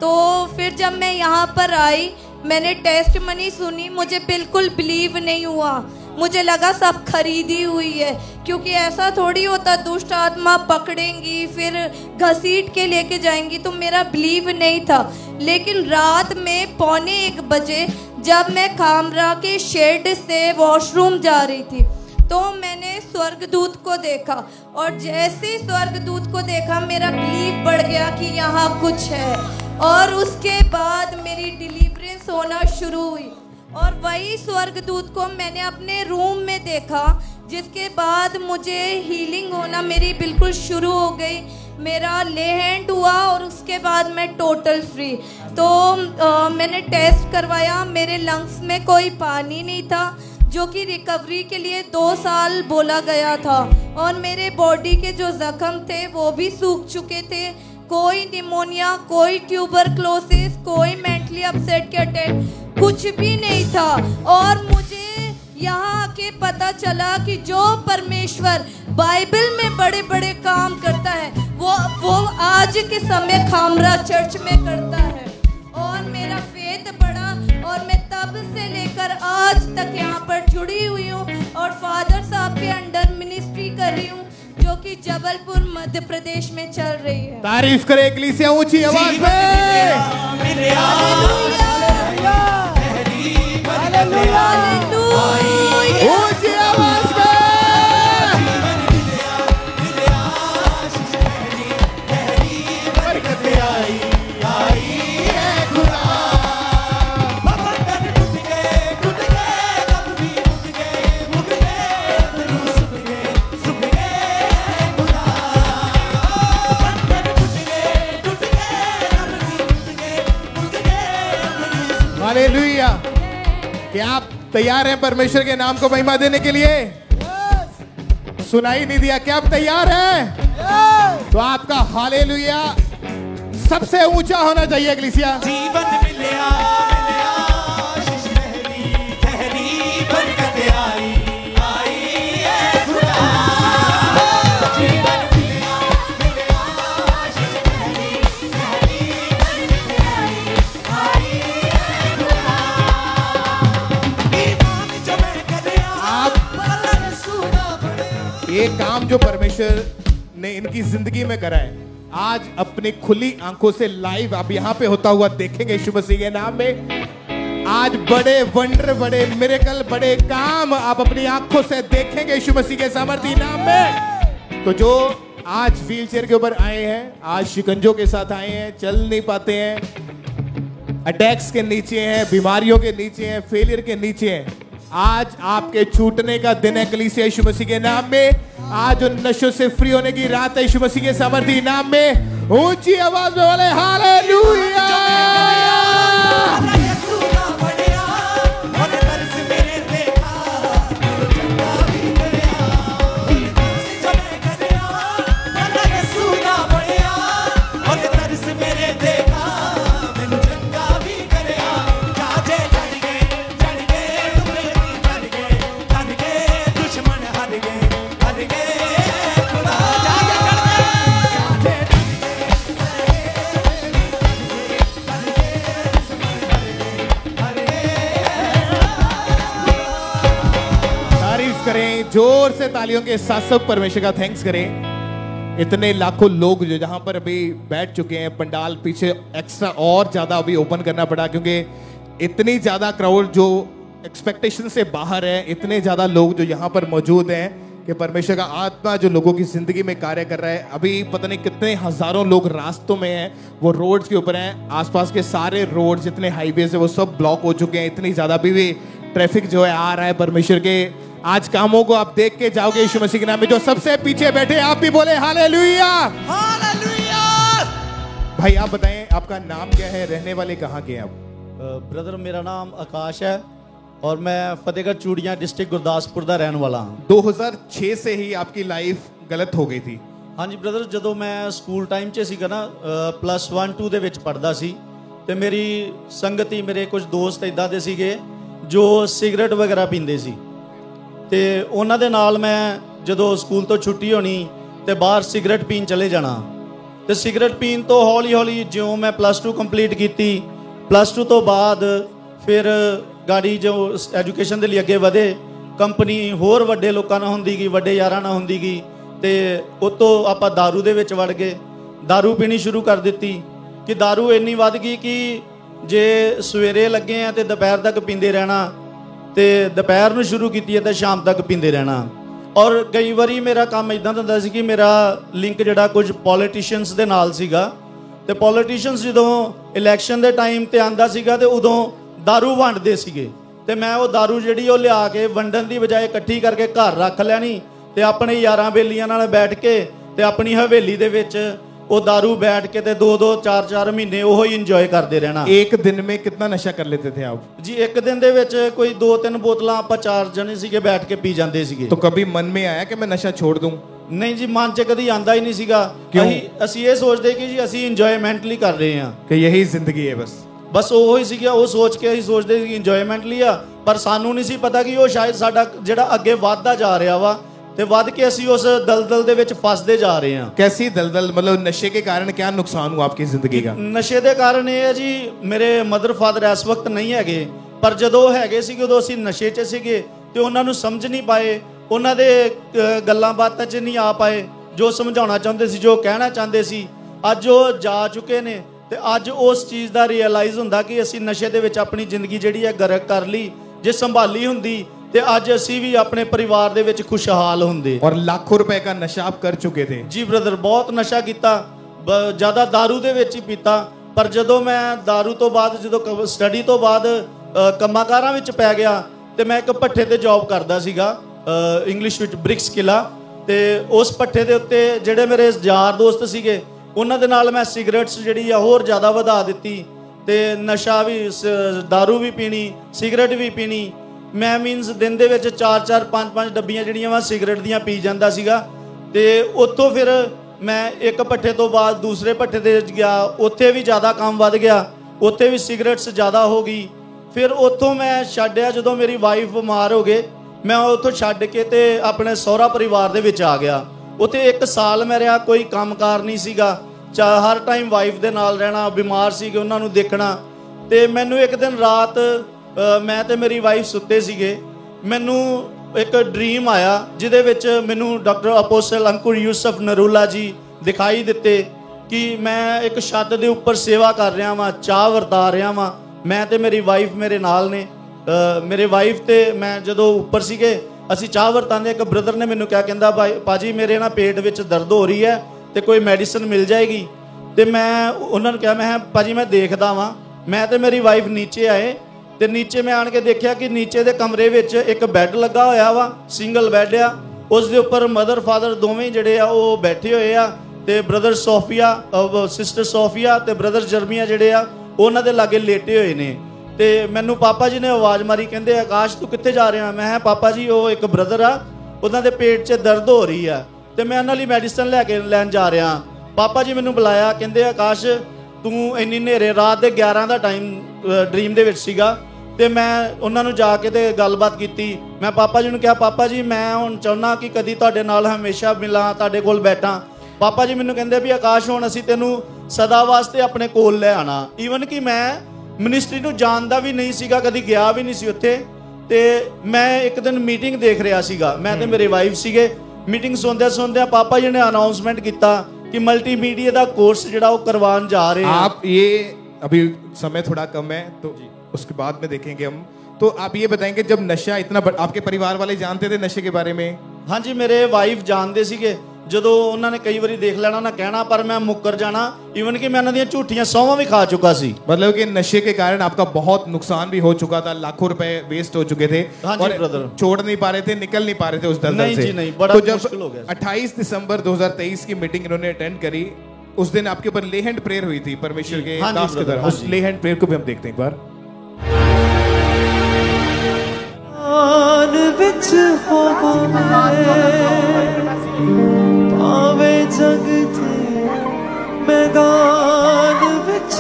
तो फिर जब मैं यहाँ पर आई, मैंने टेस्ट मनी सुनी, मुझे बिल्कुल बिलीव नहीं हुआ। मुझे लगा सब खरीदी हुई है, क्योंकि ऐसा थोड़ी होता दुष्ट आत्मा पकड़ेंगी फिर घसीट के लेके जाएंगी, तो मेरा बिलीव नहीं था। लेकिन रात में 1:45 बजे जब मैं खामरा के शेड से वॉशरूम जा रही थी तो मैंने स्वर्गदूत को देखा, और जैसे स्वर्गदूत को देखा मेरा बिलीव बढ़ गया कि यहाँ कुछ है। और उसके बाद मेरी डिलीवरेंस होना शुरू हुई, और वही स्वर्गदूत को मैंने अपने रूम में देखा, जिसके बाद मुझे हीलिंग होना मेरी बिल्कुल शुरू हो गई। मेरा ले हैंड हुआ और उसके बाद मैं टोटल फ्री। तो मैंने टेस्ट करवाया, मेरे लंग्स में कोई पानी नहीं था, जो कि रिकवरी के लिए 2 साल बोला गया था। और मेरे बॉडी के जो जख्म थे वो भी सूख चुके थे। कोई निमोनिया, कोई ट्यूबरक्लोसिस, कोई मेंटली अपसेट के अटैक, कुछ भी नहीं था। और मुझे यहाँ आके पता चला कि जो परमेश्वर बाइबल में बड़े बड़े काम करता है वो आज के समय खामरा चर्च में करता है। और मेरा फेथ बढ़ा, और मैं तब से लेकर आज तक यहाँ पर जुड़ी हुई हूँ, और फादर साहब के अंडर मिनिस्ट्री कर रही हूँ, जो कि जबलपुर मध्य प्रदेश में चल रही है। तारीफ करे इक्लीसिया ऊंची आवाज ऊंची आवाज में। हालेलुया। क्या आप तैयार हैं परमेश्वर के नाम को महिमा देने के लिए? सुनाई नहीं दिया? क्या आप तैयार हैं? तो आपका हालेलुया सबसे ऊंचा होना चाहिए इक्लीसिया। जीवन मिलिया आशीष ठहरी बरकत आई है खुदा। जीवन मिलिया आशीष ठहरी बरकत आई है खुदा। ईमान जो मैं करिया आप सुना पड़े। ये काम जो परमेश्वर ने इनकी जिंदगी में करा है, आज अपनी खुली आंखों से लाइव आप यहाँ पे होता हुआ देखेंगे यीशु मसीह के नाम में। आज बड़े वंडर, बड़े मिरेकल, बड़े काम आप अपनी आंखों से देखेंगे यीशु मसीह के सामर्थी नाम में। तो जो आज व्हीलचेयर के ऊपर आए हैं, आज शिकंजों के साथ आए हैं, चल नहीं पाते हैं, अटैक्स के नीचे हैं, बीमारियों के नीचे हैं, फेलियर के नीचे हैं, आज आपके छूटने का दिन है कलीसिया यीशु मसीह के नाम में। आज उन नशों से फ्री होने की रात है यीशु मसीह के सामर्थी नाम में। ऊंची आवाज में बोले हालेलुया। करें जोर से तालियों के साथ सब परमेश्वर का थैंक्स करें। इतने लाखों लोग जो जहां पर अभी बैठ चुके हैं, पंडाल पीछे एक्स्ट्रा और ज्यादा अभी ओपन करना पड़ा क्योंकि इतनी ज्यादा क्राउड जो एक्सपेक्टेशन से बाहर है, इतने ज्यादा लोग जो यहाँ पर मौजूद हैं कि परमेश्वर का आत्मा जो लोगों की जिंदगी में कार्य कर रहा है। अभी पता नहीं कितने हजारों लोग रास्तों में हैं, वो रोड्स के ऊपर हैं, आसपास के सारे रोड जितने हाईवेज है वो सब ब्लॉक हो चुके हैं। इतनी ज्यादा अभी भी ट्रैफिक जो है आ रहा है। परमेश्वर के आज कामों को आप देख के जाओगे यीशु मसीह के नाम में। जो सबसे पीछे बैठे आप भी बोले हालेलुया हालेलुया। भाई आप बताएं आपका नाम क्या है, रहने वाले कहाँ के हैं आप? ब्रदर मेरा नाम आकाश है और मैं फतेहगढ़ चूड़ियां डिस्ट्रिक्ट गुरदासपुर ਦਾ ਰਹਿਣ ਵਾਲਾ ਹਾਂ। 2006 से ही आपकी लाइफ गलत हो गई थी? ਹਾਂਜੀ ਬ੍ਰਦਰ, ਜਦੋਂ ਮੈਂ ਸਕੂਲ ਟਾਈਮ 'ਚ ਸੀਗਾ ਨਾ, ਪਲੱਸ 1 2 ਦੇ ਵਿੱਚ ਪੜ੍ਹਦਾ ਸੀ ਤੇ ਮੇਰੀ ਸੰਗਤੀ, ਮੇਰੇ ਕੁਝ ਦੋਸਤ ਇਦਾਂ ਦੇ ਸੀਗੇ ਜੋ ਸਿਗਰਟ ਵਗੈਰਾ ਪੀਂਦੇ ਸੀ ਤੇ ਉਹਨਾਂ ਦੇ ਨਾਲ ਮੈਂ ਜਦੋਂ ਸਕੂਲ ਤੋਂ ਛੁੱਟੀ ਹੋਣੀ ਤੇ ਬਾਹਰ ਸਿਗਰਟ ਪੀਣ ਚਲੇ ਜਾਣਾ ਤੇ ਸਿਗਰਟ ਪੀਣ ਤੋਂ ਹੌਲੀ ਹੌਲੀ ਜਿਉਂ ਮੈਂ ਪਲੱਸ 2 ਕੰਪਲੀਟ ਕੀਤੀ, ਪਲੱਸ 2 ਤੋਂ ਬਾਅਦ ਫਿਰ ਗਾੜੀ ਜੋ ਐਜੂਕੇਸ਼ਨ ਦੇ ਲਈ ਅੱਗੇ ਵਧੇ, ਕੰਪਨੀ ਹੋਰ ਵੱਡੇ ਲੋਕਾਂ ਨਾਲ ਹੁੰਦੀ ਗਈ, ਵੱਡੇ ਯਾਰਾਂ ਨਾਲ ਹੁੰਦੀ ਗਈ ਤੇ ਉਤੋਂ ਆਪਾਂ दारू ਦੇ ਵਿੱਚ ਵੜ ਗਏ। दारू ਪੀਣੀ ਸ਼ੁਰੂ ਕਰ ਦਿੱਤੀ ਕਿ दारू ਇੰਨੀ ਵੱਧ ਗਈ ਕਿ ਜੇ ਸਵੇਰੇ ਲੱਗੇ ਆ ਤੇ ਦੁਪਹਿਰ ਤੱਕ ਪੀਂਦੇ ਰਹਿਣਾ ਤੇ ਦੁਪਹਿਰ ਨੂੰ ਸ਼ੁਰੂ ਕੀਤੀ ਤੇ ਸ਼ਾਮ ਤੱਕ ਪੀਂਦੇ ਰਹਿਣਾ। ਔਰ ਕਈ ਵਾਰੀ ਮੇਰਾ ਕੰਮ ਇਦਾਂ ਦਾ ਹੁੰਦਾ ਸੀ ਕਿ ਮੇਰਾ ਲਿੰਕ ਜਿਹੜਾ ਕੁਝ ਪੋਲੀਟੀਸ਼ੀਅਨਸ ਦੇ ਨਾਲ ਸੀਗਾ ਤੇ ਪੋਲੀਟੀਸ਼ੀਅਨਸ ਜਦੋਂ ਇਲੈਕਸ਼ਨ ਦੇ ਟਾਈਮ ਤੇ ਆਂਦਾ ਸੀਗਾ ਤੇ ਉਦੋਂ दारू ਵੰਡਦੇ ਸੀਗੇ ਤੇ ਮੈਂ ਉਹ दारू ਜਿਹੜੀ ਉਹ ਲਿਆ ਕੇ ਵੰਡਣ ਦੀ ਬਜਾਏ ਇਕੱਠੀ ਕਰਕੇ ਘਰ ਰੱਖ ਲੈਣੀ ਤੇ ਆਪਣੇ ਯਾਰਾਂ ਬੇਲੀਆਂ ਨਾਲ ਬੈਠ ਕੇ ਤੇ ਆਪਣੀ ਹਵੇਲੀ ਦੇ ਵਿੱਚ ਉਹ दारू बैठ के 2-2 4-4 महीने वो ही इंजॉय करते रहना। एक दिन में कितना नशा कर लेते थे आप? जी एक दिन दे विच कोई 2-3 बोतलां आप 4 जने सीगे बैठ के पी जाते सीगे। तो कभी मन में आया कि मैं नशा छोड़ दूं? नहीं जी, मन च कभी आंदा ही नहीं सीगा। ਅਸੀਂ ਇਹ ਸੋਚਦੇ ਕਿ ਜੀ ਅਸੀਂ ਇੰਜੋਇਮੈਂਟ ਲਈ ਕਰ ਰਹੇ ਹਾਂ ਕਿ ਯਹੀ ਜ਼ਿੰਦਗੀ ਹੈ ਬਸ ਉਹ ਹੀ ਸੀਗਾ। ਉਹ ਸੋਚ ਕੇ ਅਸੀਂ ਸੋਚਦੇ ਸੀ ਇੰਜੋਇਮੈਂਟ ਲਈ ਆ, ਪਰ ਸਾਨੂੰ ਨਹੀਂ ਸੀ ਪਤਾ ਕਿ ਉਹ ਸ਼ਾਇਦ ਸਾਡਾ ਜਿਹੜਾ ਅੱਗੇ ਵੱਧਦਾ ਜਾ ਰਿਹਾ ਵਾ ਤੇ ਵੱਧ ਕੇ ਅਸੀਂ ਉਸ ਦਲਦਲ ਦੇ ਵਿੱਚ ਫਸਦੇ ਜਾ ਰਹੇ ਹਾਂ। कैसी दलदल? मतलब नशे के कारण क्या नुकसान हुआ आपकी जिंदगी का? ਨਸ਼ੇ ਦੇ ਕਾਰਨ ਇਹ ਹੈ ਜੀ, ਮੇਰੇ ਮਦਰ ਫਾਦਰ ਇਸ ਵਕਤ ਨਹੀਂ ਹੈਗੇ, ਪਰ ਜਦੋਂ ਹੈਗੇ ਸੀਗੇ ਉਦੋਂ ਅਸੀਂ ਨਸ਼ੇ 'ਚ ਸੀਗੇ ਤੇ ਉਹਨਾਂ ਨੂੰ ਸਮਝ ਨਹੀਂ ਪਾਏ, ਉਹਨਾਂ ਦੇ ਗੱਲਾਂ ਬਾਤਾਂ 'ਚ ਨਹੀਂ ਆ ਪਾਏ ਜੋ ਸਮਝਾਉਣਾ ਚਾਹੁੰਦੇ ਸੀ, ਜੋ ਕਹਿਣਾ ਚਾਹੁੰਦੇ ਸੀ। ਅੱਜ ਉਹ ਜਾ ਚੁੱਕੇ ਨੇ ਤੇ ਅੱਜ ਉਸ ਚੀਜ਼ ਦਾ ਰਿਅਲਾਈਜ਼ ਹੁੰਦਾ ਕਿ ਅਸੀਂ ਨਸ਼ੇ ਦੇ ਵਿੱਚ ਆਪਣੀ ਜ਼ਿੰਦਗੀ ਜਿਹੜੀ ਹੈ ਗਰਕ ਕਰ ਲਈ। ਜੇ ਸੰਭਾਲੀ ਹੁੰਦੀ ਤੇ ਅੱਜ ਅਸੀਂ ਵੀ ਆਪਣੇ ਪਰਿਵਾਰ ਦੇ ਵਿੱਚ ਖੁਸ਼ਹਾਲ ਹੁੰਦੇ। और लाखों रुपए का नशा आप कर चुके थे? जी ब्रदर, ਬਹੁਤ ਨਸ਼ਾ ਕੀਤਾ, ਜ਼ਿਆਦਾ दारू ਦੇ ਵਿੱਚ ਹੀ ਪੀਤਾ। ਪਰ ਜਦੋਂ ਮੈਂ दारू ਤੋਂ ਬਾਅਦ, ਜਦੋਂ ਸਟੱਡੀ ਤੋਂ ਬਾਅਦ ਕੰਮਾਂਕਾਰਾਂ ਵਿੱਚ ਪੈ ਗਿਆ ਤੇ ਮੈਂ ਇੱਕ ਭੱਠੇ ਤੇ ਜੌਬ ਕਰਦਾ ਸੀਗਾ, ਇੰਗਲਿਸ਼ ਵਿੱਚ ਬ੍ਰਿਕਸ ਕਿਲਾ। ਤੇ ਉਸ ਭੱਠੇ ਦੇ ਉੱਤੇ ਜਿਹੜੇ ਮੇਰੇ ਯਾਰ ਦੋਸਤ ਸੀਗੇ ਉਹਨਾਂ ਦੇ ਨਾਲ ਮੈਂ ਸਿਗਰਟਸ ਜਿਹੜੀ ਆ ਹੋਰ ਜ਼ਿਆਦਾ ਵਧਾ ਦਿੱਤੀ ਤੇ ਨਸ਼ਾ ਵੀ, दारू ਵੀ ਪੀਣੀ, ਸਿਗਰਟ ਵੀ ਪੀਣੀ। ਮੈਂ ਮੀਨਸ ਦਿਨ ਦੇ ਵਿੱਚ 4-4 5-5 ਡੱਬੀਆਂ ਜਿਹੜੀਆਂ ਵਾ ਸਿਗਰਟ ਦੀਆਂ ਪੀ ਜਾਂਦਾ ਸੀਗਾ। ਤੇ ਉੱਥੋਂ ਫਿਰ ਮੈਂ ਇੱਕ ਭੱਠੇ ਤੋਂ ਬਾਅਦ ਦੂਸਰੇ ਭੱਠੇ ਤੇ ਗਿਆ, ਉੱਥੇ ਵੀ ਜ਼ਿਆਦਾ ਕੰਮ ਵੱਧ ਗਿਆ, ਉੱਥੇ ਵੀ ਸਿਗਰਟਸ ਜ਼ਿਆਦਾ ਹੋ ਗਈ। ਫਿਰ ਉੱਥੋਂ ਮੈਂ ਛੱਡਿਆ, ਜਦੋਂ ਮੇਰੀ ਵਾਈਫ ਬਿਮਾਰ ਹੋ ਗਏ ਮੈਂ ਉੱਥੋਂ ਛੱਡ ਕੇ ਤੇ ਆਪਣੇ ਸਹੁਰਾ ਪਰਿਵਾਰ ਦੇ ਵਿੱਚ ਆ ਗਿਆ। ਉੱਥੇ 1 ਸਾਲ ਮੈਂ ਰਿਹਾ, ਕੋਈ ਕੰਮਕਾਰ ਨਹੀਂ ਸੀਗਾ, ਹਰ ਟਾਈਮ ਵਾਈਫ ਦੇ ਨਾਲ ਰਹਿਣਾ, ਬਿਮਾਰ ਸੀਗੇ ਉਹਨਾਂ ਨੂੰ ਦੇਖਣਾ। ਤੇ ਮੈਨੂੰ ਇੱਕ ਦਿਨ ਰਾਤ ਮੈਂ ਤੇ ਮੇਰੀ ਵਾਈਫ ਸੁੱਤੇ ਸੀਗੇ, ਮੈਨੂੰ ਇੱਕ ਡ੍ਰੀਮ ਆਇਆ ਜਿਹਦੇ ਵਿੱਚ ਮੈਨੂੰ ਡਾਕਟਰ ਅਪੋਸਟਲ ਅੰਕੁਰ ਯੂਸਫ ਨਰੂਲਾ ਜੀ ਦਿਖਾਈ ਦਿੱਤੇ ਕਿ ਮੈਂ ਇੱਕ ਛੱਤ ਦੇ ਉੱਪਰ ਸੇਵਾ ਕਰ ਰਿਹਾ ਵਾਂ, ਚਾਹ ਵਰਤਾ ਰਿਹਾ ਵਾਂ। ਮੈਂ ਤੇ ਮੇਰੀ ਵਾਈਫ ਮੇਰੇ ਨਾਲ ਨੇ। ਮੇਰੇ ਵਾਈਫ ਤੇ ਮੈਂ ਜਦੋਂ ਉੱਪਰ ਸੀਗੇ ਅਸੀਂ ਚਾਹ ਵਰਤਾਂਦੇ ਇੱਕ ਬ੍ਰਦਰ ਨੇ ਮੈਨੂੰ ਕਿਹਾ ਕਹਿੰਦਾ ਭਾਜੀ ਮੇਰੇ ਨਾ ਪੇਟ ਵਿੱਚ ਦਰਦ ਹੋ ਰਹੀ ਹੈ ਤੇ ਕੋਈ ਮੈਡੀਸਨ ਮਿਲ ਜਾਏਗੀ। ਤੇ ਮੈਂ ਉਹਨਾਂ ਨੂੰ ਕਿਹਾ ਮੈਂ ਭਾਜੀ ਮੈਂ ਦੇਖਦਾ ਵਾਂ। ਮੈਂ ਤੇ ਮੇਰੀ ਵਾਈਫ ਨੀਚੇ ਆਏ ਤੇ ਨੀਚੇ ਮੈਂ ਆਣ ਕੇ ਦੇਖਿਆ ਕਿ ਨੀਚੇ ਦੇ ਕਮਰੇ ਵਿੱਚ ਇੱਕ ਬੈੱਡ ਲੱਗਾ ਹੋਇਆ ਵਾ, ਸਿੰਗਲ ਬੈੱਡ ਆ। ਉਸ ਦੇ ਉੱਪਰ ਮਦਰ ਫਾਦਰ ਦੋਵੇਂ ਜਿਹੜੇ ਆ ਉਹ ਬੈਠੇ ਹੋਏ ਆ ਤੇ ਬ੍ਰਦਰ ਸੋਫੀਆ ਸਿਸਟਰ ਸੋਫੀਆ ਤੇ ਬ੍ਰਦਰ ਜਰਮੀਆ ਜਿਹੜੇ ਆ ਉਹਨਾਂ ਦੇ ਲਾਗੇ ਲੇਟੇ ਹੋਏ ਨੇ। ਤੇ ਮੈਨੂੰ ਪਾਪਾ ਜੀ ਨੇ ਆਵਾਜ਼ ਮਾਰੀ, ਕਹਿੰਦੇ ਆਕਾਸ਼ ਤੂੰ ਕਿੱਥੇ ਜਾ ਰਿਹਾ? ਮੈਂ ਕਿਹਾ ਪਾਪਾ ਜੀ ਉਹ ਇੱਕ ਬ੍ਰਦਰ ਆ ਉਹਨਾਂ ਦੇ ਪੇਟ 'ਚ ਦਰਦ ਹੋ ਰਹੀ ਆ ਤੇ ਮੈਂ ਉਹਨਾਂ ਲਈ ਮੈਡੀਸਨ ਲੈ ਕੇ ਲੈਣ ਜਾ ਰਿਹਾ। ਪਾਪਾ ਜੀ ਮੈਨੂੰ ਬੁਲਾਇਆ, ਕਹਿੰਦੇ ਆਕਾਸ਼ ਤੂੰ ਇੰਨੀ ਹਨੇਰੇ ਰਾਤ ਦੇ 11 ਦਾ ਟਾਈਮ ਡ੍ਰੀਮ ਦੇ ਵਿੱਚ ਸੀਗਾ ਤੇ ਮੈਂ ਉਹਨਾਂ ਨੂੰ ਜਾ ਕੇ ਤੇ ਗੱਲਬਾਤ ਕੀਤੀ। ਮੈਂ ਪਾਪਾ ਜੀ ਨੂੰ ਕਿਹਾ ਪਾਪਾ ਜੀ ਮੈਂ ਹੁਣ ਚਾਹੁੰਦਾ ਕਿ ਕਦੀ ਤੁਹਾਡੇ ਨਾਲ ਹਮੇਸ਼ਾ ਮਿਲਾਂ, ਤੁਹਾਡੇ ਕੋਲ ਬੈਠਾਂ। ਪਾਪਾ ਜੀ ਮੈਨੂੰ ਕਹਿੰਦੇ ਵੀ ਆਕਾਸ਼ ਹੁਣ ਅਸੀਂ ਤੈਨੂੰ ਸਦਾ ਵਾਸਤੇ ਆਪਣੇ ਕੋਲ ਲੈ ਆਣਾ। ਈਵਨ ਕਿ ਮੈਂ ਮਿਨਿਸਟਰੀ ਨੂੰ ਜਾਣਦਾ ਵੀ ਨਹੀਂ ਸੀਗਾ, ਕਦੀ ਗਿਆ ਵੀ ਨਹੀਂ ਸੀ ਉੱਥੇ। ਤੇ ਮੈਂ ਇੱਕ ਦਿਨ ਮੀਟਿੰਗ ਦੇਖ ਰਿਹਾ ਸੀਗਾ, ਮੈਂ ਤੇ ਮੇਰੇ ਵਾਈਫ ਸੀਗੇ। ਮੀਟਿੰਗ ਸੁਣਦਿਆਂ ਪਾਪਾ ਜੀ ਨੇ ਅਨਾਉਂਸमेंट ਕੀਤਾ कि मल्टीमीडिया का कोर्स जड़ा वो करवान जा रहे हैं। आप ये अभी समय थोड़ा कम है तो उसके बाद में देखेंगे हम। तो आप ये बताएंगे जब नशा इतना आपके परिवार वाले जानते थे नशे के बारे में? हाँ जी मेरे वाइफ जानते सीगे। ਜਦੋਂ ਉਹਨਾਂ ਨੇ ਕਈ ਵਾਰੀ ਦੇਖ ਲੈਣਾ ਨਾ ਕਹਿਣਾ ਪਰ मैं मुकर जाना। इवन कि मैं उन्होंने झूठियां सौवां भी खा चुका सी। मतलब कि नशे के कारण आपका बहुत नुकसान भी हो चुका था, लाखों रुपए वेस्ट हो चुके थे। हाँ और जी ब्रदर छोड़ नहीं पा रहे थे, निकल नहीं पा रहे थे उस दलदल से। नहीं जी नहीं, बड़ा तो जब मुश्किल हो गया। 28 दिसंबर 2023 की मीटिंग इन्होंने अटेंड करी, उस दिन आपके ऊपर ले हैंड प्रेयर हुई थी परमेश्वर के दास के द्वारा। उस ले हैंड प्रेयर को भी हम देखते हैं एक बार। आवे जग थे मैदान विच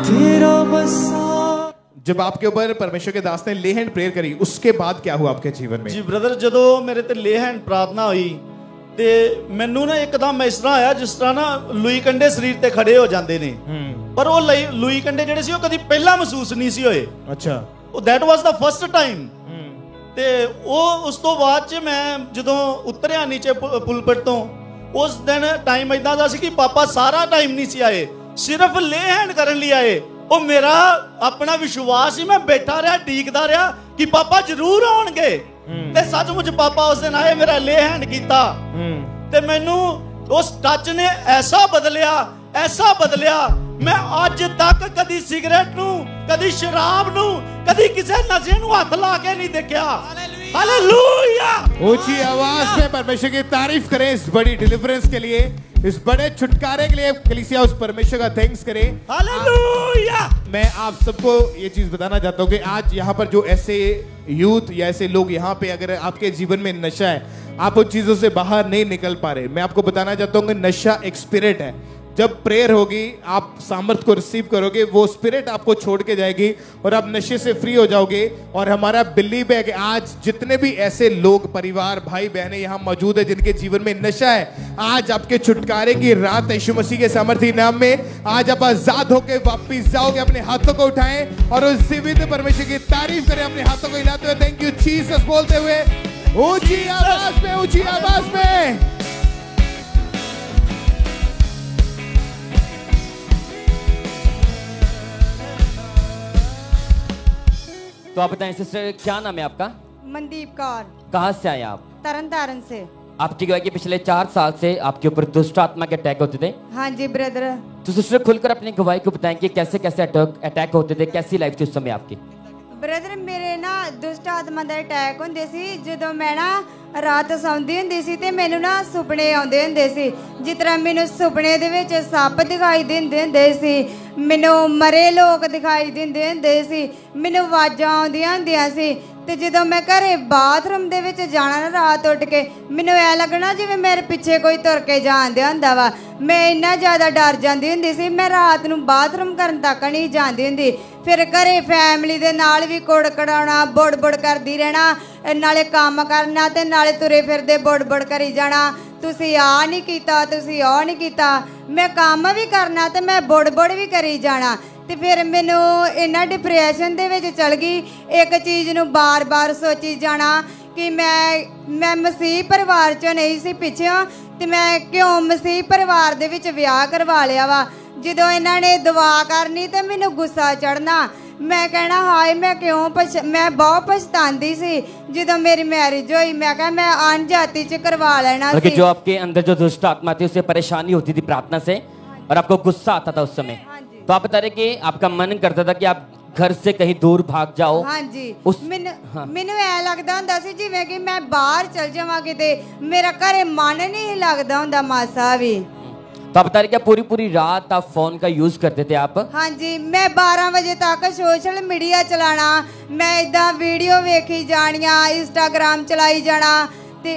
तेरा बसा। जब आपके ऊपर परमेश्वर के दास ने ले हैंड प्रेयर करी उसके बाद क्या हुआ आपके जीवन में? जी ब्रदर ਜਦੋਂ ਮੇਰੇ ਤੇ ਲੇ ਹੈਂਡ ਪ੍ਰਾਰਥਨਾ ਹੋਈ ਤੇ ਮੈਨੂੰ ਨਾ ਇੱਕਦਮ ਇਸ ਤਰ੍ਹਾਂ ਆਇਆ ਜਿਸ ਤਰ੍ਹਾਂ ਨਾ ਲੂਈ ਕੰਡੇ ਸਰੀਰ ਤੇ ਖੜੇ ਹੋ ਜਾਂਦੇ ਨੇ। ਪਰ ਉਹ ਲੂਈ ਕੰਡੇ ਜਿਹੜੇ ਸੀ ਉਹ ਕਦੀ ਪਹਿਲਾਂ ਮਹਿਸੂਸ ਨਹੀਂ ਸੀ ਹੋਏ। ਅੱਛਾ ਉਹ that was the first time. ਤੇ ਉਹ ਉਸ ਤੋਂ ਬਾਅਦ ਚ ਮੈਂ ਜਦੋਂ ਉਤਰਿਆ ਨੀਚੇ ਪੁਲਪਿਟ ਤੋਂ ਉਸ ਦਿਨ ਟਾਈਮ ਇਦਾਂ ਦਾ ਸੀ ਕਿ ਪਾਪਾ ਸਾਰਾ ਟਾਈਮ ਨਹੀਂ ਸੀ ਆਏ, ਸਿਰਫ ਲੇ ਹੈਂਡ ਕਰਨ ਲਈ ਆਏ। ਉਹ ਮੇਰਾ ਆਪਣਾ ਵਿਸ਼ਵਾਸ ਸੀ, ਮੈਂ ਬੈਠਾ ਰਿਹਾ ਡੀਕਦਾ ਰਿਹਾ ਕਿ ਪਾਪਾ ਜ਼ਰੂਰ ਆਉਣਗੇ ਤੇ ਸੱਚਮੁੱਚ ਪਾਪਾ ਉਸ ਦਿਨ ਆਏ, ਮੇਰਾ ਲੇ ਹੈਂਡ ਕੀਤਾ ਤੇ ਮੈਨੂੰ ਉਸ ਟੱਚ ਨੇ ਐਸਾ ਬਦਲਿਆ मैं आज तक कदी सिगरेट नू कदी शराब नू कदी किसी नशे नू हाथ ला के नहीं देखा। हालेलुया। ऊंची आवाज में परमेश्वर की तारीफ करें इस बड़ी डिलीवरेंस के लिए, इस बड़े छुटकारे के लिए। कलीसिया उस परमेश्वर का थैंक्स करे। हालेलुया। मैं आप सबको ये चीज बताना चाहता हूँ कि आज यहाँ पर जो ऐसे यूथ या ऐसे लोग यहाँ पे अगर आपके जीवन में नशा है, आप उन चीजों से बाहर नहीं निकल पा रहे, मैं आपको बताना चाहता हूँ कि नशा एक स्पिरिट है। जब प्रेयर होगी आप सामर्थ को रिसीव करोगे, वो स्पिरिट आपको छोड़ के जाएगी और आप नशे से फ्री हो जाओगे। और हमारा बिलीव है कि आज जितने भी ऐसे लोग परिवार भाई बहनें यहाँ मौजूद है जिनके जीवन में नशा है, आज आपके छुटकारे की रात यीशु मसीह के सामर्थी नाम में आज आप आजाद होकर वापिस जाओगे। अपने हाथों को उठाएं और उस जीवित परमेश्वर की तारीफ करें, अपने हाथों को हिलाते हुए थैंक यू जीसस बोलते हुए ऊंची आवाज में, ऊंची आवाज में। तो आप बताएं सिस्टर क्या नाम है आपका? मनदीप कौर। कहाँ से आए आप? तरन तारण से। आपकी गवाही कि पिछले 4 साल से आपके ऊपर दुष्ट आत्मा के अटैक होते थे। हाँ जी ब्रदर। तो सिस्टर खुलकर अपनी गवाही को बताएं कि कैसे कैसे अटैक होते थे, कैसी लाइफ थी उस समय आपकी? ब्रदर मेरे ना दुष्ट आत्मा ਦਾ ਅਟੈਕ ਹੁੰਦੇ ਸੀ ਜਦੋਂ ਮੈਂ ਨਾ ਰਾਤ ਸੌਂਦੀ ਹੁੰਦੀ ਸੀ ਤੇ ਮੈਨੂੰ ਨਾ ਸੁਪਨੇ ਆਉਂਦੇ ਹੁੰਦੇ ਸੀ। ਜਿਸ ਤਰ੍ਹਾਂ ਮੈਨੂੰ ਸੁਪਨੇ ਦੇ ਵਿੱਚ ਸੱਪ ਦਿਖਾਈ ਦਿੰਦੇ ਹੁੰਦੇ ਸੀ, ਮੈਨੂੰ ਮਰੇ ਲੋਕ ਦਿਖਾਈ ਦਿੰਦੇ ਹੁੰਦੇ ਸੀ, ਮੈਨੂੰ ਆਵਾਜ਼ਾਂ ਆਉਂਦੀਆਂ ਹੁੰਦੀਆਂ ਸੀ। ਤੇ ਜਦੋਂ ਮੈਂ ਘਰੇ ਬਾਥਰੂਮ ਦੇ ਵਿੱਚ ਜਾਣਾ ਨਾ ਰਾਤ ਉੱਠ ਕੇ ਮੈਨੂੰ ਐ ਲੱਗਣਾ ਜਿਵੇਂ ਮੇਰੇ ਪਿੱਛੇ ਕੋਈ ਤੁਰ ਕੇ ਜਾਂਦਿਆ ਹੁੰਦਾ ਵਾ। ਮੈਂ ਇੰਨਾ ਜ਼ਿਆਦਾ ਡਰ ਜਾਂਦੀ ਹੁੰਦੀ ਸੀ, ਮੈਂ ਰਾਤ ਨੂੰ ਬਾਥਰੂਮ ਕਰਨ ਤੱਕ ਨਹੀਂ ਜਾਂਦੀ ਹੁੰਦੀ। ਫਿਰ ਘਰੇ ਫੈਮਿਲੀ ਦੇ ਨਾਲ ਵੀ ਕੁੜਕੜਾਉਣਾ, ਬੁੜ ਕਰਦੀ ਰਹਿਣਾ, ਨਾਲੇ ਕੰਮ ਕਰਨਾ ਤੇ ਨਾਲੇ ਤੁਰੇ ਫਿਰਦੇ ਬੁੜ ਕਰੀ ਜਾਣਾ, ਤੁਸੀਂ ਆ ਨਹੀਂ ਕੀਤਾ, ਤੁਸੀਂ ਉਹ ਨਹੀਂ ਕੀਤਾ। ਮੈਂ ਕੰਮ ਵੀ ਕਰਨਾ ਤੇ ਮੈਂ ਬੁੜ ਵੀ ਕਰੀ ਜਾਣਾ। ਤੇ ਫਿਰ ਮੈਨੂੰ ਇੰਨਾ ਡਿਪਰੈਸ਼ਨ ਦੇ ਵਿੱਚ ਚਲ ਗਈ, ਇੱਕ ਚੀਜ਼ ਨੂੰ ਬਾਰ-ਬਾਰ ਸੋਚੀ ਜਾਣਾ ਕਿ ਮੈਂ ਮਸੀਹ ਪਰਿਵਾਰ 'ਚੋਂ ਨਹੀਂ ਸੀ ਪਿੱਛੋਂ ਤੇ ਮੈਂ ਕਿਉਂ ਮਸੀਹ ਪਰਿਵਾਰ ਦੇ ਵਿੱਚ ਵਿਆਹ ਕਰਵਾ ਲਿਆ ਵਾ। ਜਦੋਂ ਇਹਨਾਂ ਨੇ ਦੁਆ ਕਰਨੀ ਤੇ ਮੈਨੂੰ ਗੁੱਸਾ ਚੜਨਾ, मैं कहना हाय मैं क्यों मैं बहुत पछतांदी सी जो मेरी मैरिज हुई। मैं कहा मैं अनजाति च करवा लेना सी। जो आपके अंदर जो दुष्ट आत्मा थी उससे परेशानी होती थी प्रार्थना से और आपको गुस्सा आता था उस समय, तो आप बता रहे कि आपका मन करता था कि आप घर से कहीं दूर भाग जाओ। हाँ जी, मैनू ऐ लगदा हुंदा सी जिवें कि मैं बाहर चल जावां किते, मेरा घरे मन नहीं लगदा हुंदा मासा भी। तो आप बता रहे क्या पूरी रात आप फोन का यूज करते थे आप? हाँ जी, मैं 12 बजे तक सोशल मीडिया चलाना, मैं इदा वीडियो वेखी जानिया, इंस्टाग्राम चलाई जाना ते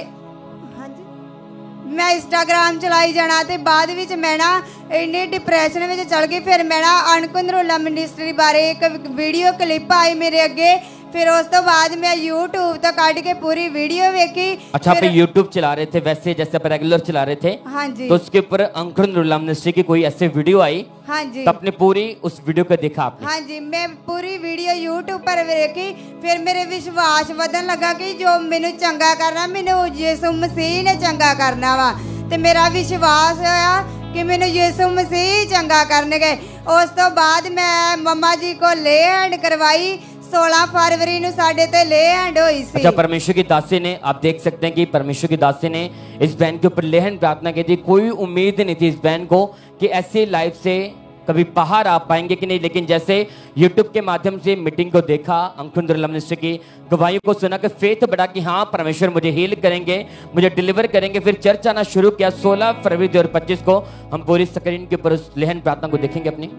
मैं इंस्टाग्राम चलाई जाना ते बाद विच मैं ना इन्नी डिप्रैशन में चल गई। फिर मैं ना अनकुंदरुला मिनिस्ट्री बारे एक वीडियो क्लिप आई मेरे अगे, फिर उस तो बाद मैं यूट्यूब तो कट के पूरी वीडियो वेखी। अच्छा, आप यूट्यूब चला रहे थे वैसे जैसे आप रेगुलर चला रहे थे? हाँ जी। तो उसके ऊपर अंकुरनुल्लाह मिनिस्ट्री की कोई ऐसे वीडियो आई? हाँ जी। तो आपने पूरी उस वीडियो को देखा आपने? हाँ जी, मैं पूरी वीडियो यूट्यूब पर देखी, फिर मेरे विश्वास वधन लगा कि जो मैनू चंगा करना मैनू यीशु मसीह ने चंगा करना वा, ते मेरा विश्वास होया कि मैनू यीशु मसीह चंगा करने गए। उस तो बाद मैं मम्मा जी को ले हैंड करवाई, 16 फरवरी नू साडे ते ले हैंड होई सी। अच्छा, परमेश्वर की दासी ने, आप देख सकते हैं कि परमेश्वर की दासी ने इस बहन के ऊपर ले हैंड प्रार्थना की थी। कोई उम्मीद नहीं थी इस बहन को कि ऐसी लाइफ से कभी बाहर आ पाएंगे कि नहीं, लेकिन जैसे यूट्यूब के माध्यम से मीटिंग को देखा, अंकुरनुल्लाह मिनिस्ट्री की गवाहियों को सुना कि फेथ बढ़ा कि हाँ परमेश्वर मुझे हील करेंगे, मुझे डिलीवर करेंगे। फिर चर्च आना शुरू किया। 16 फरवरी 2025 को हम पूरी स्क्रीन के ऊपर उस लेहन प्रार्थना को देखेंगे अपनी।